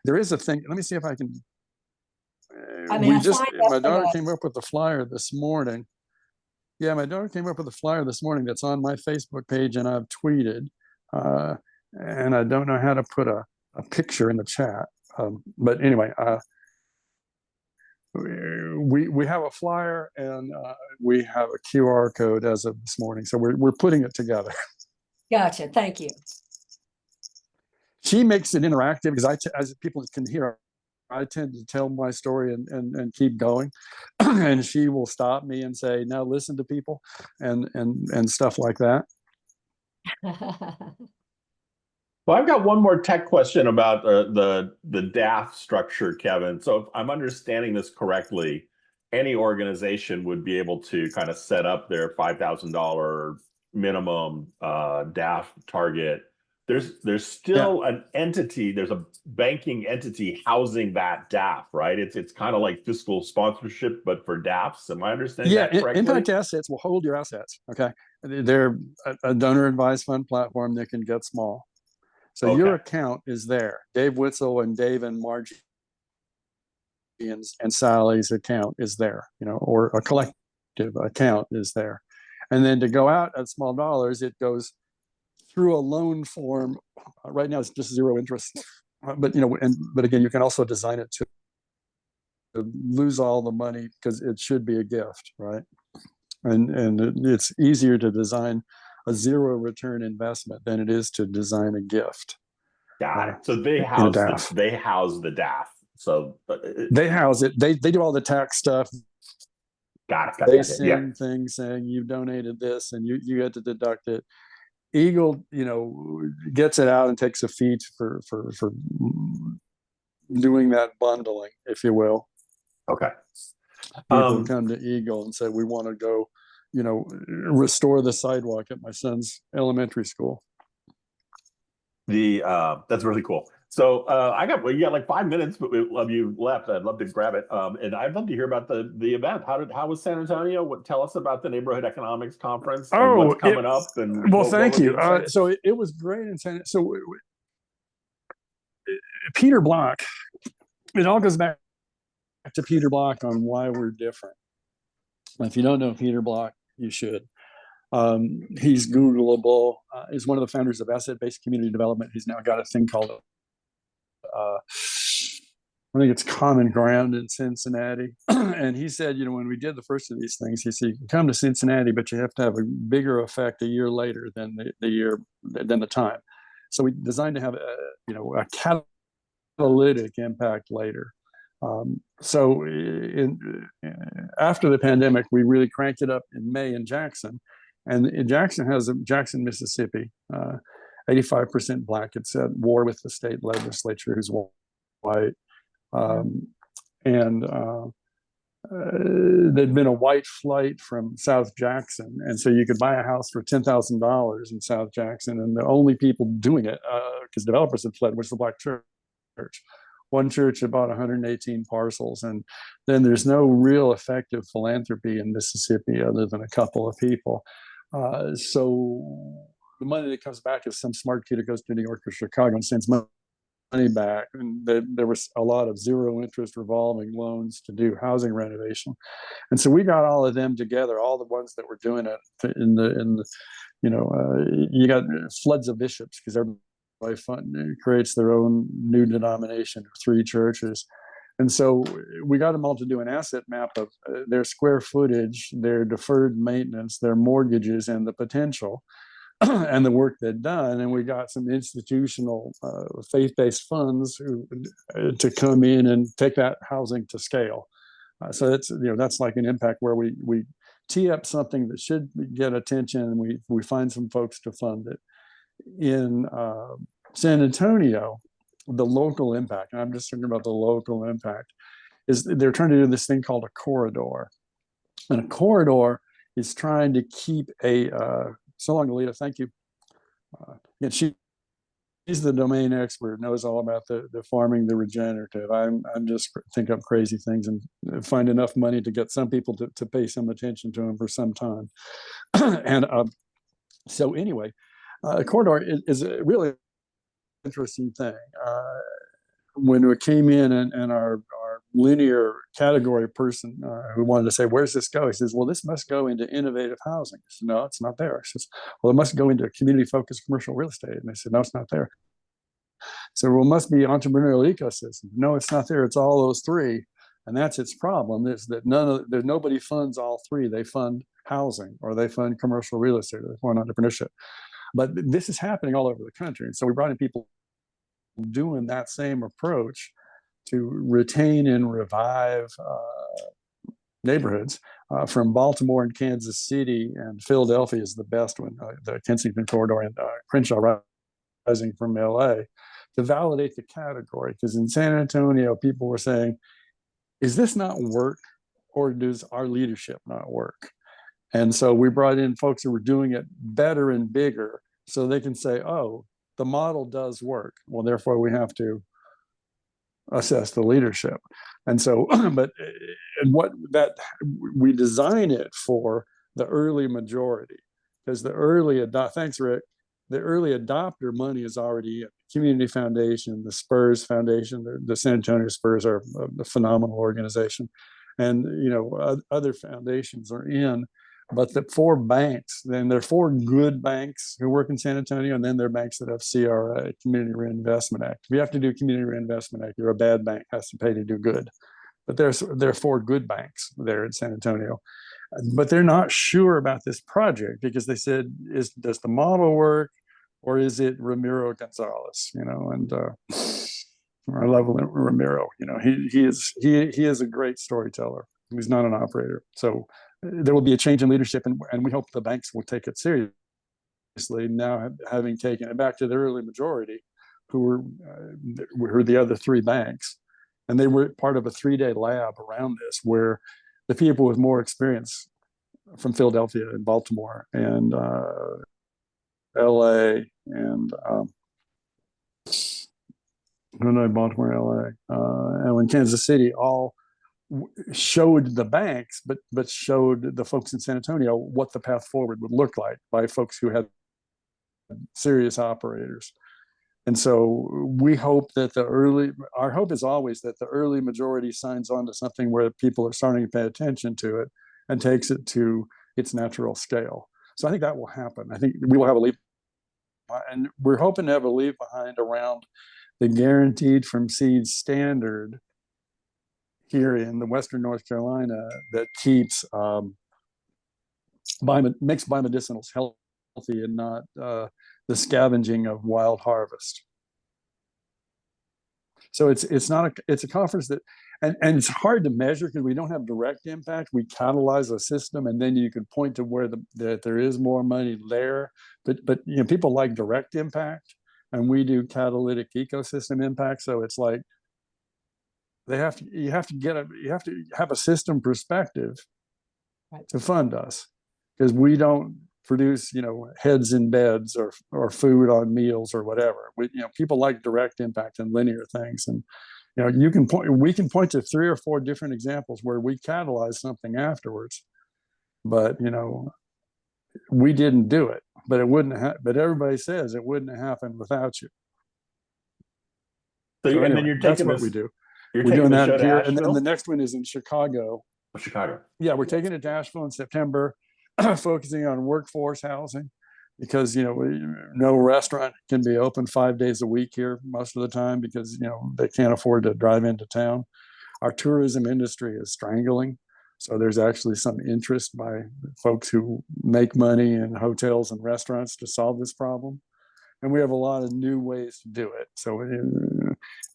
There is a thing. Let me see if I can. My daughter came up with the flyer this morning. Yeah, my daughter came up with a flyer this morning that's on my Facebook page, and I've tweeted. And I don't know how to put a picture in the chat. But anyway, we have a flyer, and we have a QR code as of this morning. So we're putting it together. Gotcha. Thank you. She makes it interactive because as people can hear, I tend to tell my story and keep going, and she will stop me and say, "Now listen to people," and stuff like that. Well, I've got one more tech question about the DAF structure, Kevin. So if I'm understanding this correctly, any organization would be able to kind of set up their $5,000 minimum DAF target. There's still an entity, there's a banking entity housing that DAF, right? It's kind of like fiscal sponsorship, but for DAFs. Am I understanding that correctly? Impact Assets will hold your assets. Okay, they're a donor advised fund platform that can get small. So your account is there. Dave Witzel and Dave and Margie and Sally's account is there, or a collective account is there. And then to go out at small dollars, it goes through a loan form. Right now it's just zero interest, but but again, you can also design it to lose all the money because it should be a gift, right? And it's easier to design a zero return investment than it is to design a gift. Got it. So they house the DAF. So they house it. They do all the tax stuff. Got They it. Yeah. send things saying you've donated this and you get to deduct it. Eagle, gets it out and takes a fee for doing that bundling, if you will. Okay. People come to Eagle and say, we want to go, restore the sidewalk at my son's elementary school. That's really cool. So we got like 5 minutes, but of you left. I'd love to grab it. And I'd love to hear about the event. How was San Antonio? Tell us about the Neighborhood Economics Conference and what's coming up. And thank you. So it was great in San. So Peter Block. It all goes back to Peter Block on why we're different. If you don't know Peter Block, you should. He's Googleable. He's one of the founders of asset-based community development. He's now got a thing called, I think it's Common Ground in Cincinnati. And he said, when we did the first of these things, he said, you can come to Cincinnati, but you have to have a bigger effect a year later than the time. So we designed to have a catalytic impact later. After the pandemic, we really cranked it up in May in Jackson. And Jackson, Mississippi, 85% Black. It's at war with the state legislature, who's white. There'd been a white flight from South Jackson. And so you could buy a house for $10,000 in South Jackson. And the only people doing it, because developers had fled, was the Black church. One church had bought 118 parcels. And then there's no real effective philanthropy in Mississippi other than a couple of people. So the money that comes back is some smart kid who goes to New York or Chicago and sends money back. And there was a lot of zero interest revolving loans to do housing renovation. And so we got all of them together, all the ones that were doing it you got floods of bishops because everybody creates their own new denomination of 3 churches. And so we got them all to do an asset map of their square footage, their deferred maintenance, their mortgages, and the potential, and the work they'd done. And we got some institutional faith-based funds to come in and take that housing to scale. So that's like an impact where we tee up something that should get attention, and we find some folks to fund it. In San Antonio, the local impact, and I'm just talking about the local impact, is they're trying to do this thing called a corridor. And a corridor is trying to keep so long, Alita, thank you. And she's the domain expert, knows all about the farming, the regenerative. I'm just think up crazy things and find enough money to get some people to pay some attention to them for some time. And so anyway, a corridor is a really interesting thing. When we came in and our linear category person who wanted to say, where's this go? He says, well, this must go into innovative housing. I said, no, it's not there. He says, well, it must go into community-focused commercial real estate. And I said, no, it's not there. So, well, it must be entrepreneurial ecosystem. No, it's not there. It's all those 3. And that's its problem, is that nobody funds all 3. They fund housing, or they fund commercial real estate, or they fund entrepreneurship. But this is happening all over the country. And so we brought in people doing that same approach to retain and revive neighborhoods. From Baltimore and Kansas City, and Philadelphia is the best one, the Kensington Corridor, and Crenshaw rising from LA, to validate the category. Because in San Antonio, people were saying, is this not work, or does our leadership not work? And so we brought in folks who were doing it better and bigger, so they can say, oh, the model does work. Well, therefore we have to assess the leadership. And so, we design it for the early majority, because thanks, Rick, the early adopter money is already in. Community Foundation, the Spurs Foundation, the San Antonio Spurs are a phenomenal organization. And, other foundations are in. But the 4 banks, then there are 4 good banks who work in San Antonio, and then there are banks that have CRA, Community Reinvestment Act. If you have to do Community Reinvestment Act, you're a bad bank, has to pay to do good. But there are 4 good banks there in San Antonio. But they're not sure about this project, because they said, does the model work, or is it Ramiro Gonzalez? And I love Ramiro. He is a great storyteller. He's not an operator. So there will be a change in leadership, and we hope the banks will take it seriously now, having taken it back to the early majority, who were the other three banks. And they were part of a 3-day lab around this, where the people with more experience from Philadelphia and Baltimore and LA and Baltimore, LA, and in Kansas City, all showed the banks, but showed the folks in San Antonio what the path forward would look like by folks who had serious operators. And so we hope that our hope is always that the early majority signs on to something where people are starting to pay attention to it and takes it to its natural scale. So I think that will happen. I think we will have a leave, and we're hoping to have a leave behind around the guaranteed from seed standard here in the Western North Carolina that keeps makes biomedicinals healthy and not the scavenging of wild harvest. So it's a conference that, and it's hard to measure because we don't have direct impact. We catalyze a system, and then you can point to where that there is more money there. But people like direct impact, and we do catalytic ecosystem impact. So it's like you have to have a system perspective to fund us, because we don't produce heads in beds or food on meals or whatever. People like direct impact and linear things, and we can point to 3 or 4 different examples where we catalyze something afterwards, but we didn't do it, but it wouldn't have, but everybody says it wouldn't have happened without you. So anyway, and then you're that's taking what this, we do. You're We're taking doing the that show to here, Asheville? and then the next one is in Chicago. Chicago. Yeah, we're taking it to Asheville in September, focusing on workforce housing, because no restaurant can be open 5 days a week here most of the time, because they can't afford to drive into town. Our tourism industry is strangling, so there's actually some interest by folks who make money in hotels and restaurants to solve this problem, and we have a lot of new ways to do it. So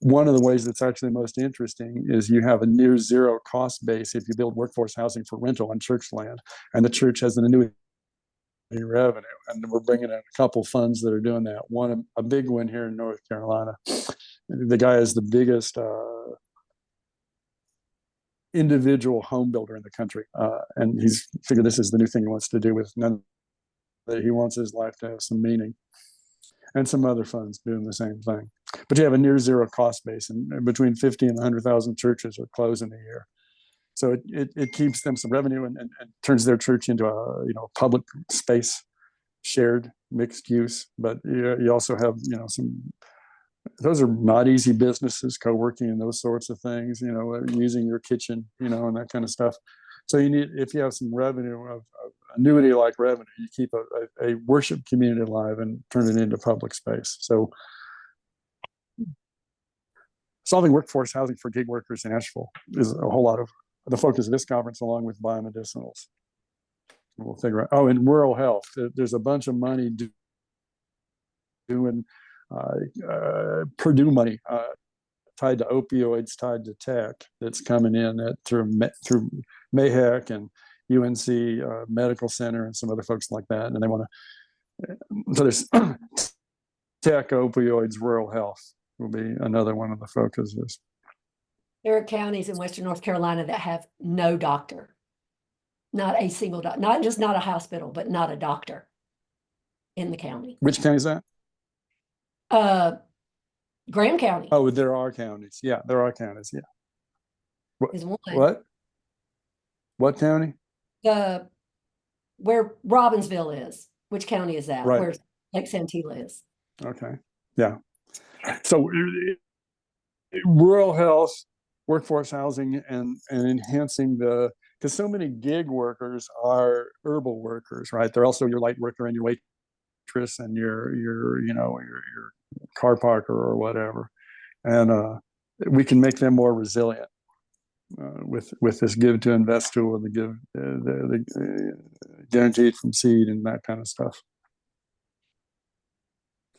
one of the ways that's actually most interesting is you have a near zero cost base if you build workforce housing for rental on church land, and the church has an annuity revenue, and we're bringing in a couple funds that are doing that. One, a big one here in North Carolina. The guy is the biggest individual home builder in the country, and he's figured this is the new thing he wants to do with none. That he wants his life to have some meaning, and some other funds doing the same thing. But you have a near zero cost base, and between 50 and 100,000 churches are closing a year. So it keeps them some revenue and turns their church into a public space, shared mixed use. But you also have some. Those are not easy businesses, co-working and those sorts of things. Using your kitchen, and that kind of stuff. So if you have some revenue of annuity-like revenue, you keep a worship community alive and turn it into public space. So solving workforce housing for gig workers in Asheville is a whole lot of the focus of this conference, along with biomedicinals. We'll figure out. Oh, and rural health. There's a bunch of money doing Purdue money tied to opioids, tied to tech, that's coming in through MAHEC and UNC Medical Center and some other folks like that. And they want to. So there's tech, opioids, rural health will be another one of the focuses. There are counties in Western North Carolina that have no doctor, not a single doctor, not a hospital, but not a doctor in the county. Which county is that? Graham County. Oh, there are counties. Yeah, there are counties. Yeah. Is one. What county? Where Robbinsville is. Which county is that? Right. Where Lake Santilla is. Okay. Yeah. So rural health, workforce housing, and enhancing because so many gig workers are herbal workers, right? They're also your light worker and your waitress and your car parker or whatever, and we can make them more resilient with this give to invest tool and the guaranteed from seed and that kind of stuff.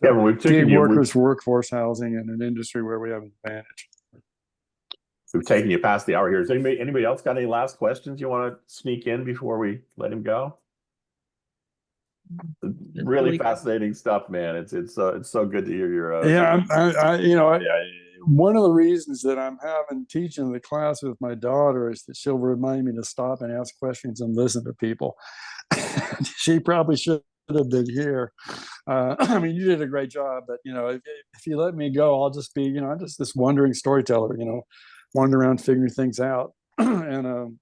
Yeah, we've taken gig workers, workforce housing, and an industry where we have an advantage. we've taken you past the hour here. Is anybody else got any last questions you want to sneak in before we let him go? Really fascinating stuff, man. It's so good to hear your one of the reasons that I'm having teaching the class with my daughter is that she'll remind me to stop and ask questions and listen to people. She probably should have been here. I mean, you did a great job, but if you let me go, I'll just be, I'm just this wandering storyteller, wandering around figuring things out and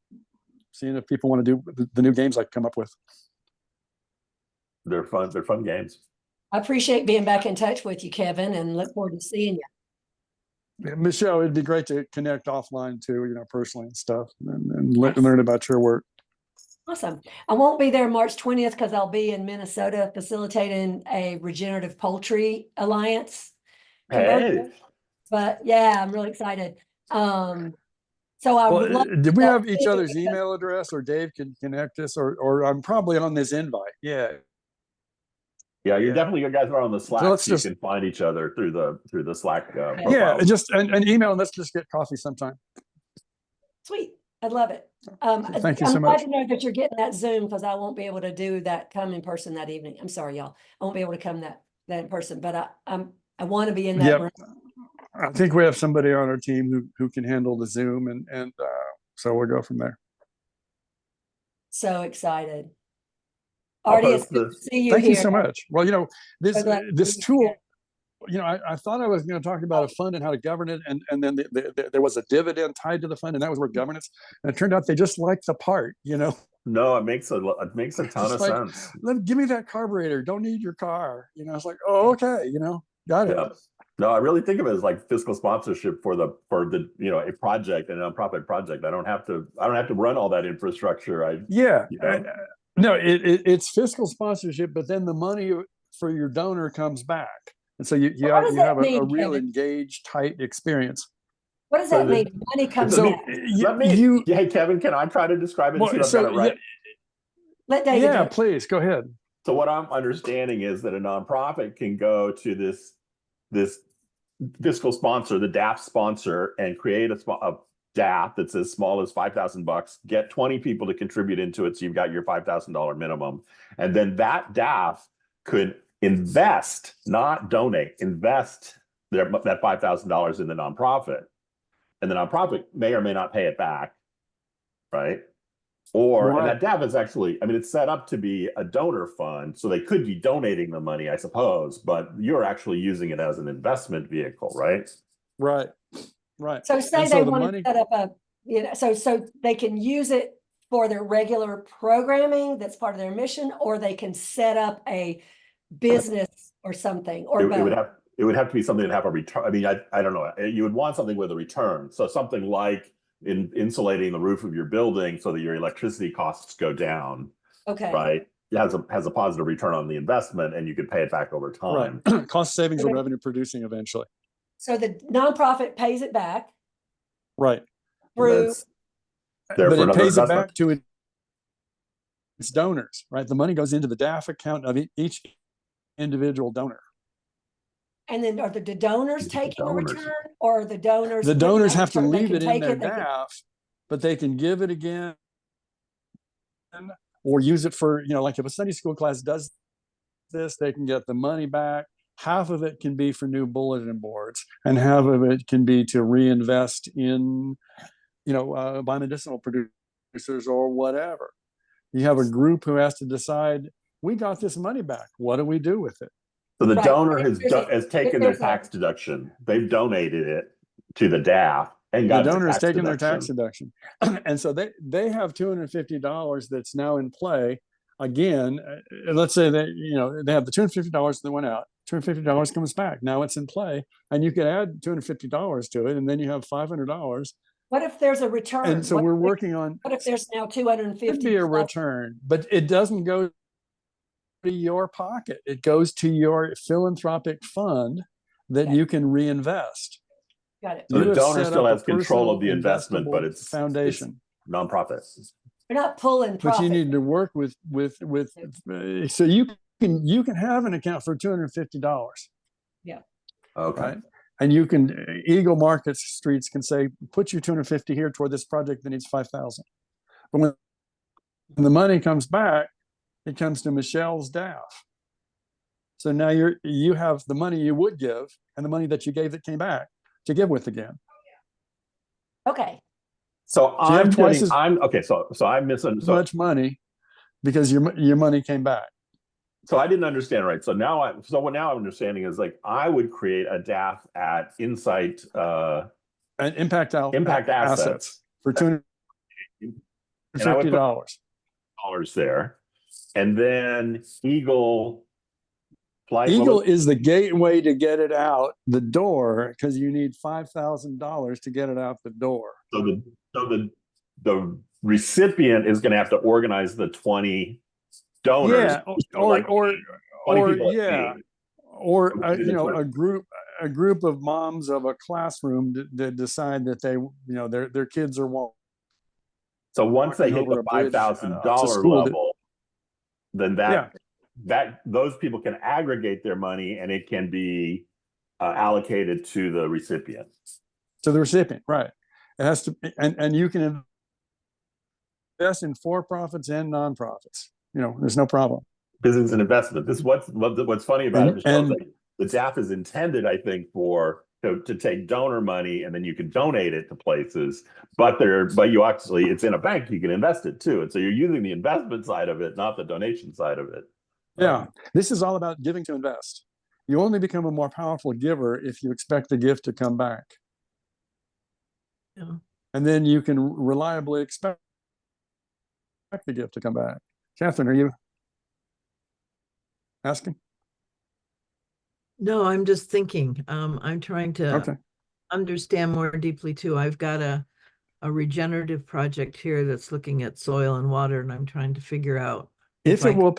seeing if people want to do the new games I come up with. They're fun games. I appreciate being back in touch with you, Kevin, and look forward to seeing you. Michelle, it'd be great to connect offline too, personally and stuff, and learn about your work. Awesome. I won't be there March 20th because I'll be in Minnesota facilitating a regenerative poultry alliance. Hey. But yeah, I'm really excited. So I would love did we have each other's email address, or Dave can connect us, or I'm probably on this invite. Yeah, you're definitely, you guys are on the Slack, so you can find each other through the Slack. Yeah, just an email, and let's just get coffee sometime. Sweet, I'd love it. Thank you so I'm much. glad to know that you're getting that Zoom because I won't be able to do that come in person that evening. I'm sorry, y'all. I won't be able to come that in person, but I want to be in that room. I think we have somebody on our team who can handle the Zoom, and so we'll go from there. So excited. Artie, it's good to see you. Thank here. you so much. Well, this tool, I thought I was going to talk about a fund and how to govern it, and then there was a dividend tied to the fund, and that was where governance. And it turned out they just liked the part, No, it makes a ton of sense. Give me that carburetor. Don't need your car. It's like, oh, okay, got it. Yeah. No, I really think of it as like fiscal sponsorship for the a project, a nonprofit project. I don't have to run all that infrastructure. No, it's fiscal sponsorship, but then the money for your donor comes back, and so you have a real engaged, tight experience. What does that mean? Money comes back. Hey, Kevin, can I try to describe it? I've got it right. Let David. Yeah, please go ahead. So what I'm understanding is that a nonprofit can go to this fiscal sponsor, the DAF sponsor, and create a DAF that's as small as $5,000, get 20 people to contribute into it, so you've got your $5,000 minimum. And then that DAF could invest, not donate, invest that $5,000 in the nonprofit. And the nonprofit may or may not pay it back, right? And that DAF is actually, it's set up to be a donor fund, so they could be donating the money, I suppose, but you're actually using it as an investment vehicle, right? Right. So say they want to set up so they can use it for their regular programming that's part of their mission, or they can set up a business or something, or it would have to be something that have a return. I don't know. You would want something with a return. So something like insulating the roof of your building so that your electricity costs go down. Okay. Right. It has a positive return on the investment, and you could pay it back over time. Right. Cost savings or revenue producing eventually. So the nonprofit pays it back. Right. Through. But it pays it back to its donors, right? The money goes into the DAF account of each individual donor. And then are the donors taking a return, or are the donors? The donors have to leave it in their DAF, but they can give it again or use it for, like if a Sunday school class does this, they can get the money back. Half of it can be for new bulletin boards, and half of it can be to reinvest in, biomedicinal producers or whatever. You have a group who has to decide, we got this money back. What do we do with it? So the donor has taken their tax deduction. They've donated it to the DAF, and got the donor has taken their tax deduction. And so they have $250 that's now in play. Again, let's say that, they have the $250 that went out, $250 comes back. Now it's in play, and you could add $250 to it, and then you have $500. What if there's a return? And so we're working on. What if there's now 250? Could be a return, but it doesn't go to your pocket. It goes to your philanthropic fund that you can reinvest. Got it. So the donor still has control of the investment, but it's foundation, it's nonprofit. We're not pulling profit. But you need to work with so you can have an account for $250. Yeah. Okay. Right? And you can, Eagle Market Streets can say, put your 250 here toward this project that needs 5,000. But when the money comes back, it comes to Michelle's DAF. So now you have the money you would give and the money that you gave that came back to give with again. Okay. So So you have I'm twice getting, as I'm okay. So I'm missing. So much money because your money came back. So I didn't understand, right? So now what now I'm understanding is like I would create a DAF at Insight And impact assets for $250. and I would put dollars there, and then Eagle is the gateway to get it out the door because you need $5,000 to get it out the door. So the recipient is going to have to organize the 20 donors. Yeah, or a group of moms of a classroom that decide that they, their kids are walking. So once they hit the $5,000 level, then that those people can aggregate their money and it can be allocated to the recipient. To the recipient, right? It has to, and you can invest in for-profits and nonprofits. There's no problem. Because it's an investment. This is what's funny about it. Michelle, the DAF is intended, I think, to take donor money and then you can donate it to places. But you actually, it's in a bank. You can invest it too, and so you're using the investment side of it, not the donation side of it. Yeah, this is all about giving to invest. You only become a more powerful giver if you expect the gift to come back. Yeah. And then you can reliably expect the gift to come back. Catherine, are you asking? No, I'm just thinking. I'm trying to understand more deeply too. I've got a regenerative project here that's looking at soil and water, and I'm trying to figure out if it will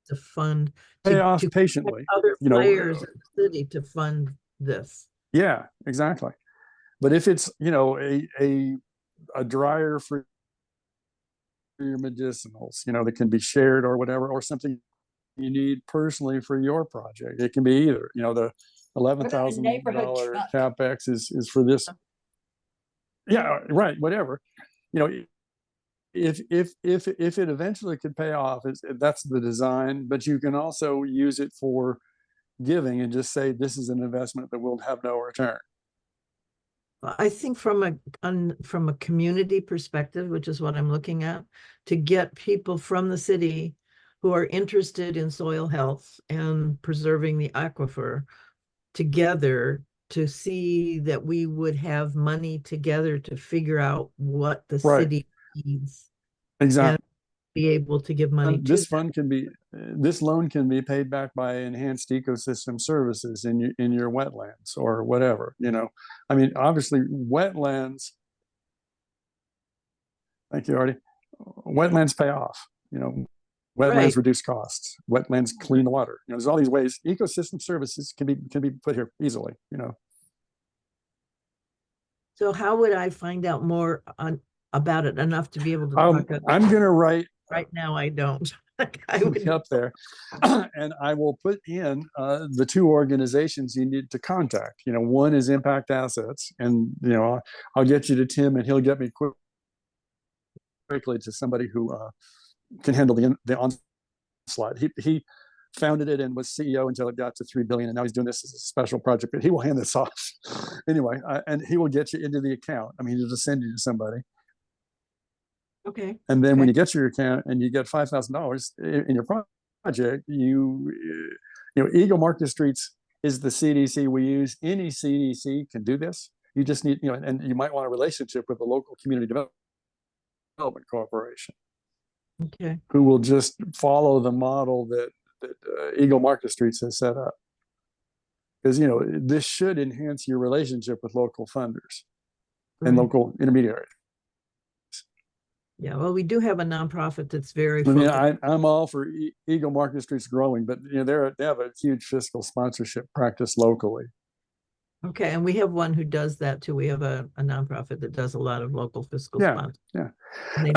to fund pay off patiently. Other players in the city to fund this. Yeah, exactly. But if it's a dryer for your medicinals, that can be shared or whatever, or something you need personally for your project, it can be either. The $11,000 capex is for this. Yeah, right. Whatever. If it eventually could pay off, that's the design. But you can also use it for giving and just say this is an investment that will have no return. I think from a community perspective, which is what I'm looking at, to get people from the city who are interested in soil health and preserving the aquifer together to see that we would have money together to figure out what the city needs. Exactly. And be able to give money. This loan can be paid back by enhanced ecosystem services in your wetlands or whatever. I mean, obviously, wetlands. Thank you, Artie. Wetlands pay off. Wetlands reduce costs. Wetlands clean the water. There's all these ways. Ecosystem services can be put here easily. So how would I find out more about it enough to be able to talk about I'm going to write. Right now, I don't. I would be up there, and I will put in the two organizations you need to contact. One is Impact Assets, and I'll get you to Tim, and he'll get me quickly to somebody who can handle the onslaught. He founded it and was CEO until it got to $3 billion, and now he's doing this as a special project. But he will hand this off anyway, and he will get you into the account. I mean, he'll just send you to somebody. Okay. And then when you get your account and you get $5,000 in your project, Eagle Market Streets is the CDC we use. Any CDC can do this. You just need, and you might want a relationship with the local community development corporation. Okay. Who will just follow the model that Eagle Market Streets has set up. Because, this should enhance your relationship with local funders and local intermediaries. Yeah, well, we do have a nonprofit that's very focused. I'm all for Eagle Market Streets growing, but they have a huge fiscal sponsorship practice locally. Okay, and we have one who does that too. We have a nonprofit that does a lot of local fiscal sponsorship. Yeah. And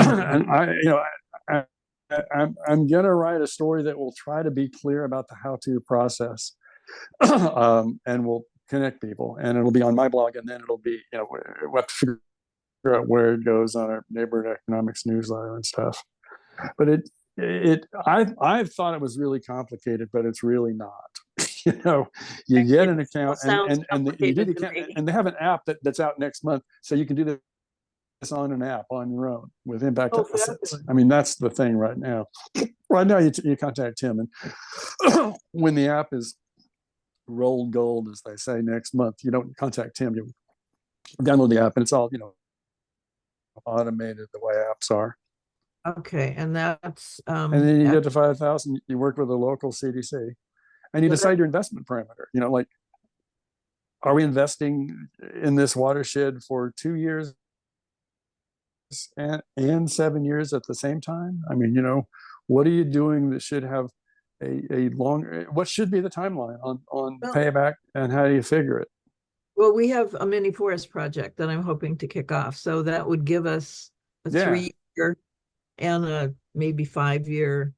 I'm gonna write a story that will try to be clear about the how-to process, and will connect people, and it'll be on my blog, and then it'll be, we'll have to figure out where it goes on our neighborhood economics newsletter and stuff. But I've thought it was really complicated, but it's really not. You get an account, and you do the account, and they have an app that's out next month, so you can do this on an app on your own with impact assets. I mean, that's the thing right now. Right now, you contact Tim, and when the app is rolled gold, as they say, next month, you don't contact Tim. You download the app, and it's all automated the way apps are. Okay, and that's and then you get to 5,000. You work with a local CDC, and you decide your investment parameter. Like, are we investing in this watershed for 2 years and 7 years at the same time? I mean, what are you doing that should have a long? What should be the timeline on payback, and how do you figure it? Well, we have a mini forest project that I'm hoping to kick off, so that would give us a 3-year and a maybe 5-year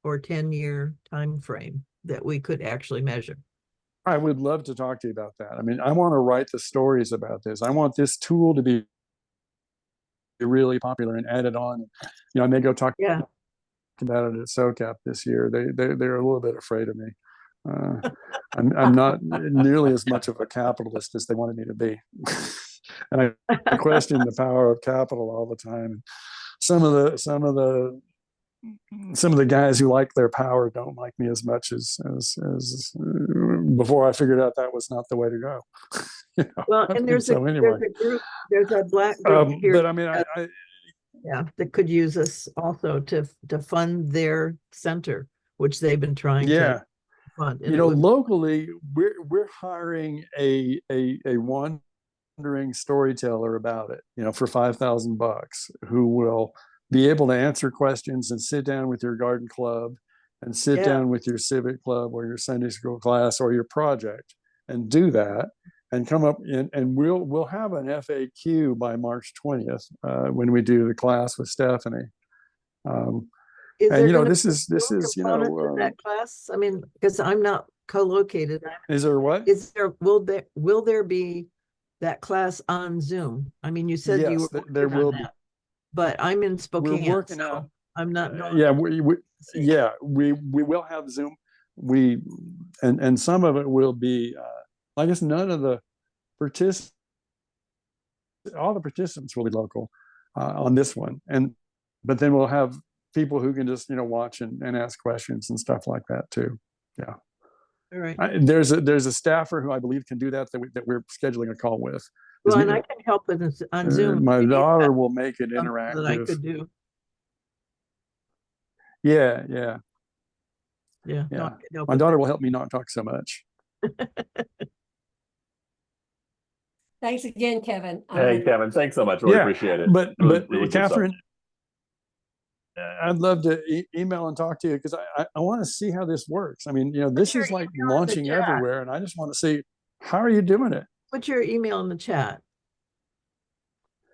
or 10-year time frame that we could actually measure. I would love to talk to you about that. I mean, I want to write the stories about this. I want this tool to be really popular and added on. I may go talk about it at SOCAP this year. They're a little bit afraid of me. I'm not nearly as much of a capitalist as they wanted me to be, and I question the power of capital all the time. Some of the guys who like their power don't like me as much as before I figured out that was not the way to go. Well, and there's a group, there's a black group here. But I mean, that could use us also to fund their center, which they've been trying to fund. Locally, we're hiring a wandering storyteller about it, for $5,000, who will be able to answer questions and sit down with your garden club and sit down with your civic club or your Sunday school class or your project and do that and come up and we'll have an FAQ by March 20th when we do the class with Stephanie. This is that class. I mean, because I'm not co-located. Is there what? Will there be that class on Zoom? I mean, you said you were there will be, but I'm in Spokane. We're working out. I'm not. We will have Zoom. And some of it will be. I guess none of the all the participants will be local on this one, but then we'll have people who can just watch and ask questions and stuff like that too. Yeah. All right. There's a staffer who I believe can do that we're scheduling a call with. Well, and I can help with this on Zoom. My daughter will make it interactive. That I could do. Yeah. My daughter will help me not talk so much. Thanks again, Kevin. Hey, Kevin, thanks so much. Really appreciate it. But really Catherine, I'd love to email and talk to you, because I want to see how this works. I mean, this is like launching everywhere, and I just want to see, how are you doing it? Put your email in the chat,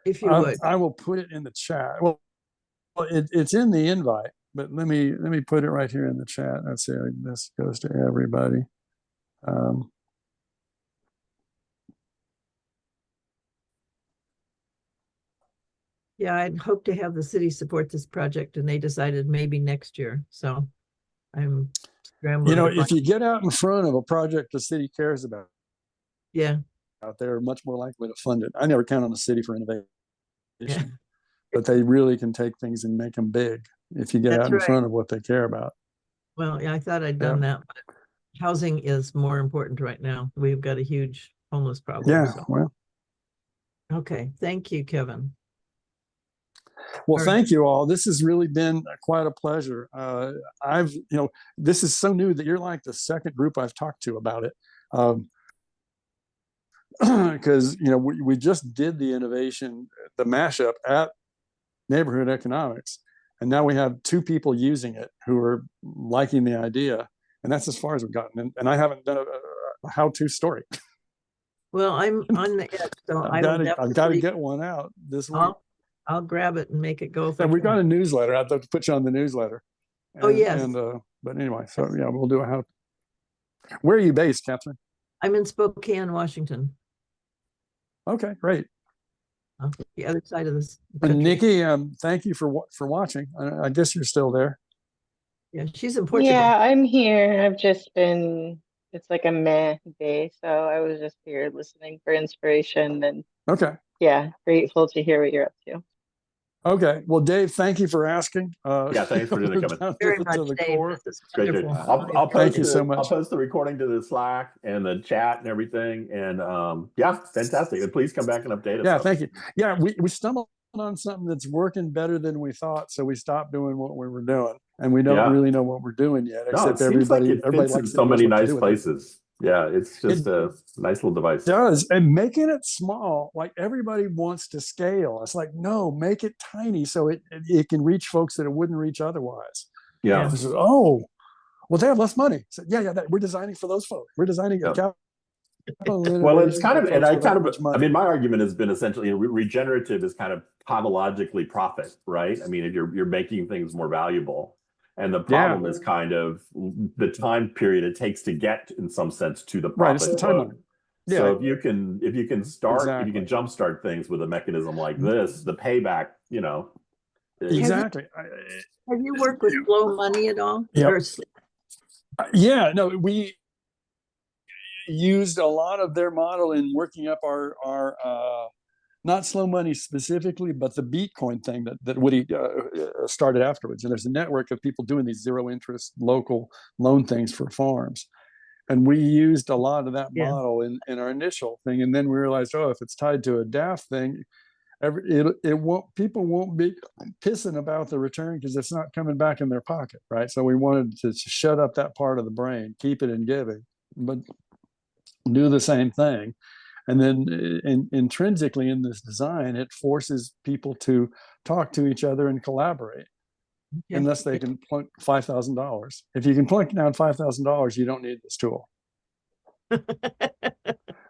if you would. I will put it in the chat. Well, it's in the invite, but let me put it right here in the chat. Let's see. This goes to everybody. Yeah, I'd hope to have the city support this project, and they decided maybe next year. So I'm scrambling. If you get out in front of a project the city cares about, they're much more likely to fund it. I never count on the city for innovation, but they really can take things and make them big if you get out in front of what they care about. Well, I thought I'd done that, but housing is more important right now. We've got a huge homeless problem. Well. Okay, thank you, Kevin. Well, thank you all. This has really been quite a pleasure. This is so new that you're like the second group I've talked to about it. Because, we just did the innovation, the mashup at Neighborhood Economics. And now we have 2 people using it who are liking the idea. And that's as far as we've gotten. And I haven't done a how-to story. Well, I'm on the edge, so I've got to get one out this week. I'll grab it and make it go. And we've got a newsletter. I'd love to put you on the newsletter. Yes. But anyway, so we'll do a how. Where are you based, Catherine? I'm in Spokane, Washington, Okay, great. the other side of this And country. Nikki, thank you for watching. I guess you're still there. Yeah, she's in Portugal. Yeah, I'm here. I've just been, it's like a meh day. So I was just here listening for inspiration and Okay. yeah, grateful to hear what you're up to. Okay. Well, Dave, thank you for asking. Yeah, thanks for we're coming. down to Very the- much, to the Dave. core. This is Great, dude. wonderful. I'll Thank post you so I'll much. post the recording to the Slack and the chat and everything. And yeah, fantastic. And please come back and update us. Yeah, thank you. Yeah, we stumbled on something that's working better than we thought, so we stopped doing what we were doing, and we don't Yeah. really know what we're doing yet. No, it Except seems like it everybody fits in likes so to many what to nice do with it. places. Yeah, it's just a nice little device. Does, and making it small, like everybody wants to scale. It's like, no, make it tiny so it can reach folks that it wouldn't reach otherwise. Yeah. This is, oh, well, they have less money. So yeah, we're designing for those folks. We're designing a capital Well, it's innovation kind for of, and folks I without kind of, much I money. mean, my argument has been essentially regenerative is kind of tautologically profit, right? I mean, if you're making things more valuable. And the problem is kind of the time period it takes to get, in some sense, to the profit. Right, it's the timeline. Yeah. So if you can start, if you Exactly. can jumpstart things with a mechanism like this, the payback, you know. Exactly. Have you worked with flow money at all? Yep. Or Yeah, no, we used a lot of their model in working up our not slow money specifically, but the Bitcoin thing that Woody started afterwards. And there's a network of people doing these zero interest local loan things for farms. And we used a lot of that model in our initial thing. And then we realized, oh, if it's tied to a DAF thing, people won't be pissing about the return because it's not coming back in their pocket, right? So we wanted to shut up that part of the brain, keep it in giving, but do the same thing. And then intrinsically in this design, it forces people to talk to each other and collaborate, unless they can plunk $5,000. If you can plunk down $5,000, you don't need this tool.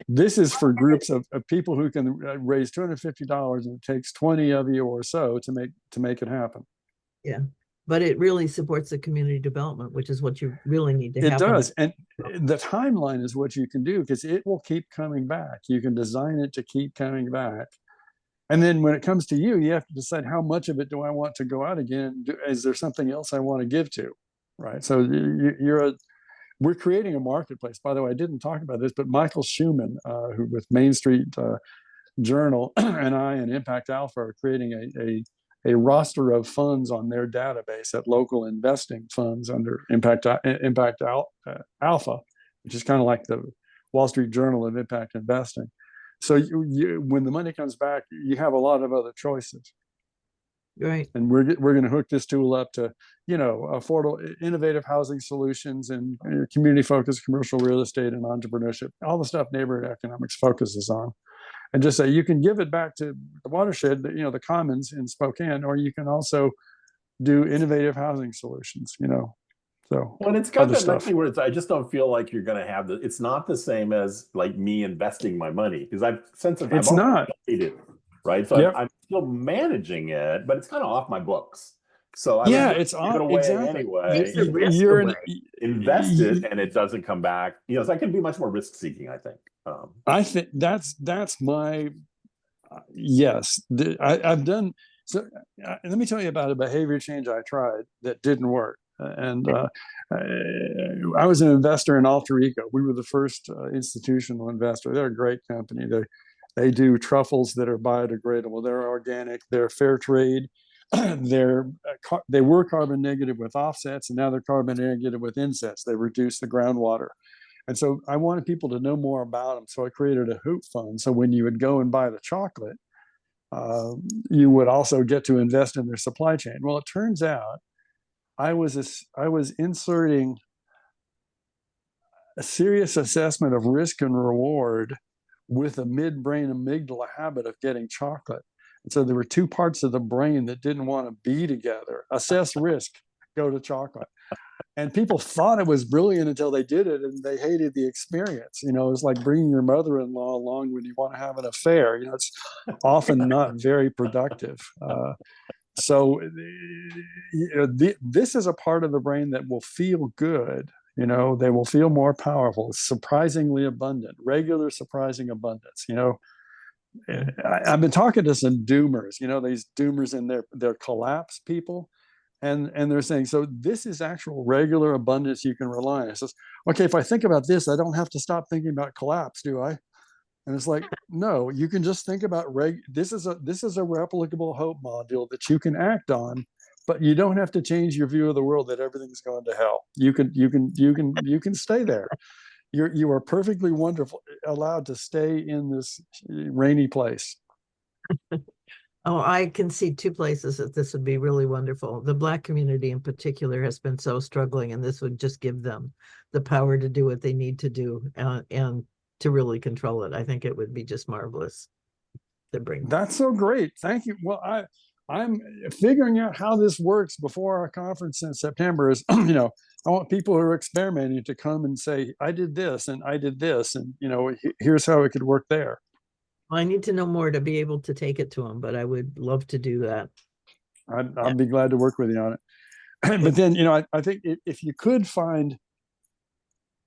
This is for groups of people who can raise $250, and it takes 20 of you or so to make it happen. Yeah, but it really supports the community development, which is what you really need to happen. It does, and the timeline is what you can do because it will keep coming back. You can design it to keep coming back, and then when it comes to you, you have to decide how much of it do I want to go out again. Is there something else I want to give to, right? So we're creating a marketplace. By the way, I didn't talk about this, but Michael Schumann, who with Main Street Journal and I and Impact Alpha are creating a roster of funds on their database at local investing funds under Impact Alpha, which is kind of like the Wall Street Journal of impact investing. So when the money comes back, you have a lot of other choices. Right. And we're going to hook this tool up to, affordable, innovative housing solutions and community focused commercial real estate and entrepreneurship, all the stuff neighborhood economics focuses on. And just say you can give it back to the Watershed, the commons in Spokane, or you can also do innovative housing solutions, So well, it's got that messy where I just don't feel like you're going to have it's not the same as like me investing my money because it's not. Right. So I'm still managing it, but it's kind of off my books. So it's give it away anyway. You're invest it and it doesn't come back. So I can be much more risk seeking, I think. I think that's my yes. I've done so. Let me tell you about a behavior change I tried that didn't work. And I was an investor in Alter Eco. We were the first institutional investor. They're a great company. They do truffles that are biodegradable. They're organic. They're fair trade. They were carbon negative with offsets, and now they're carbon negative with insets. They reduce the groundwater. And so I wanted people to know more about them. So I created a hoop fund. So when you would go and buy the chocolate, you would also get to invest in their supply chain. Well, it turns out I was inserting a serious assessment of risk and reward with a midbrain amygdala habit of getting chocolate. And so there were two parts of the brain that didn't want to be together. Assess risk, go to chocolate. And people thought it was brilliant until they did it, and they hated the experience. It was like bringing your mother-in-law along when you want to have an affair. It's often not very productive. So this is a part of the brain that will feel good. You know, they will feel more powerful, surprisingly abundant, regular, surprising abundance. You know, I've been talking to some doomers, you know, these doomers and their collapse people. And they're saying, so this is actual regular abundance you can rely on. It says, okay, if I think about this, I don't have to stop thinking about collapse, do I? And it's like, no, you can just think about this is a replicable hope module that you can act on, but you don't have to change your view of the world that everything's going to hell. You can stay there. You are perfectly wonderful, allowed to stay in this rainy place. Oh, I can see two places that this would be really wonderful. The Black community in particular has been so struggling, and this would just give them the power to do what they need to do and to really control it. I think it would be just marvelous to bring. That's so great. Thank you. Well, I'm figuring out how this works before our conference in September. Is you know, I want people who are experimenting to come and say, I did this and I did this, and you know, here's how it could work there. I need to know more to be able to take it to them, but I would love to do that. I'd be glad to work with you on it. But then, you know, I think if you could find,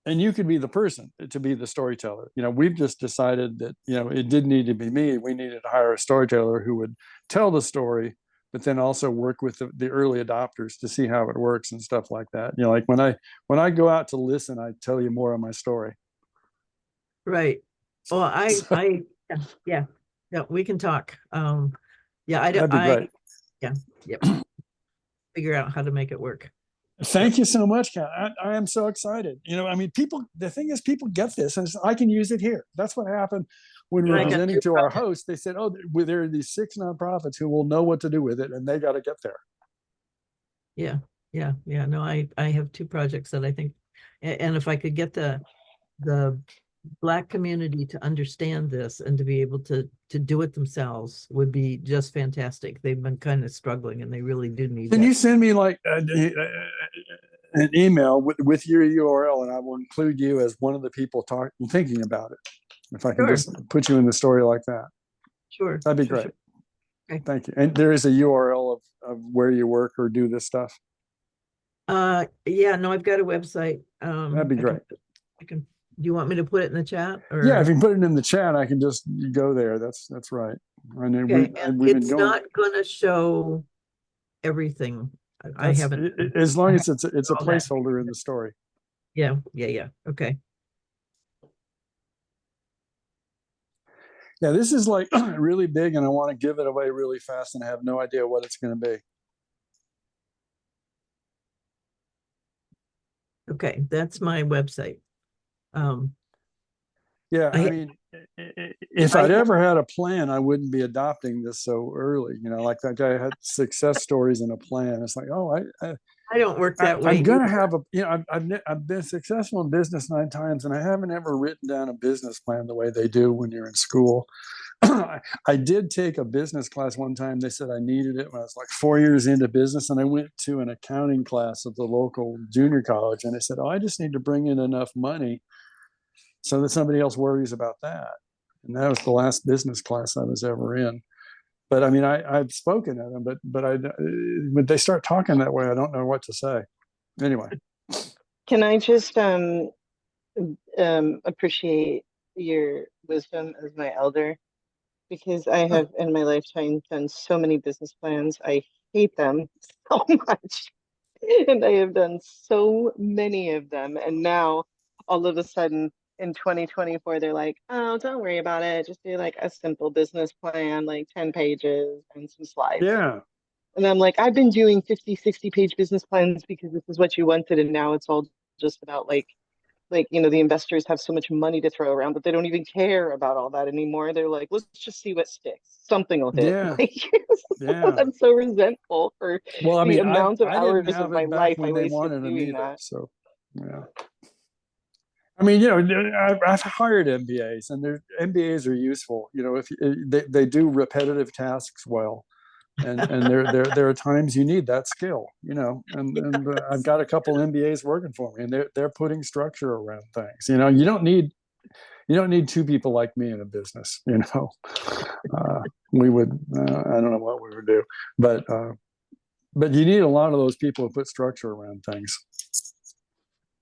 and you could be the person to be the storyteller. You know, we've just decided that, you know, it didn't need to be me. We needed to hire a storyteller who would tell the story, but then also work with the early adopters to see how it works and stuff like that. You know, like when I go out to listen, I tell you more of my story. Right. Well, yeah, we can talk. Yeah, I don't. That'd be great. Yeah, yep. Figure out how to make it work. Thank you so much, Kat. I am so excited. You know, I mean, the thing is, people get this, and I can use it here. That's what happened when we were presenting to our host. They said, oh, there are these 6 nonprofits who will know what to do with it, and they got to get there. Yeah. No, I have 2 projects that I think, and if I could get the Black community to understand this and to be able to do it themselves would be just fantastic. They've been kind of struggling, and they really do need. Can you send me like an email with your URL, and I will include you as one of the people thinking about it. If I can just put you in the story like that. Sure. That'd be great. Sure. Okay. Thank you. And there is a URL of where you work or do this stuff. Yeah, no, I've got a website. That'd be great. I can. Do you want me to put it in the chat? Or? Yeah, if you can put it in the chat, I can just go there. That's right. And okay. It's not going to show everything. I haven't. As long as it's a placeholder in the story. Yeah. Okay. Yeah, this is like really big, and I want to give it away really fast, and I have no idea what it's going to be. Okay, that's my website. Yeah, I mean, if I'd ever had a plan, I wouldn't be adopting this so early. You know, like that guy had success stories and a plan. It's like, oh, I don't work that way. I'm gonna have a, you know, I've been successful in business 9 times, and I haven't ever written down a business plan the way they do when you're in school. I did take a business class one time. They said I needed it when I was like 4 years into business, and I went to an accounting class at the local junior college, and I said, oh, I just need to bring in enough money so that somebody else worries about that. And that was the last business class I was ever in. But I mean, I've spoken at them, but when they start talking that way, I don't know what to say. Anyway. Can I just appreciate your wisdom as my elder? Because I have in my lifetime done so many business plans. I hate them so much. And I have done so many of them. And now all of a sudden in 2024, they're like, oh, don't worry about it. Just do like a simple business plan, like 10 pages and some slides. Yeah. And I'm like, I've been doing 50, 60-page business plans because this is what you wanted. And now it's all just about like, you know, the investors have so much money to throw around that they don't even care about all that anymore. They're like, let's just see what sticks. Something will hit. Yeah. Yeah. I'm so resentful for the amount of hours didn't have of my it back life when I they wasted wanted them doing either. that. So, yeah. I mean, you know, I've hired MBAs, and their MBAs are useful. You know, if they do repetitive tasks well, and there are times you need that skill. You know, and I've got a couple MBAs working for me, and they're putting structure around things. You know, you don't need 2 people like me in a business. You know, we would I don't know what we would do, but you need a lot of those people who put structure around things.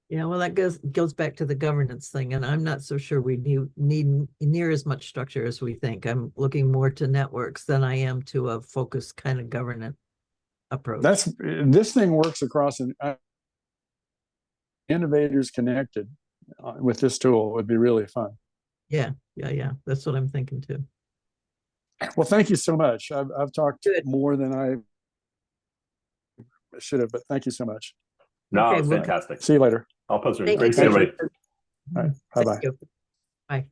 Yeah, well, that goes back to the governance thing, and I'm not so sure we need near as much structure as we think. I'm looking more to networks than I am to a focused kind of governance approach. This thing works across innovators connected with this tool would be really fun. Yeah. That's what I'm thinking too. Well, thank you so much. I've talked Good. more than I should have, but thank you so much. No, Okay, it's well, fantastic. See you later. I'll post it. Thank Great you. to see everybody. All right. Bye-bye. Thank you. Bye.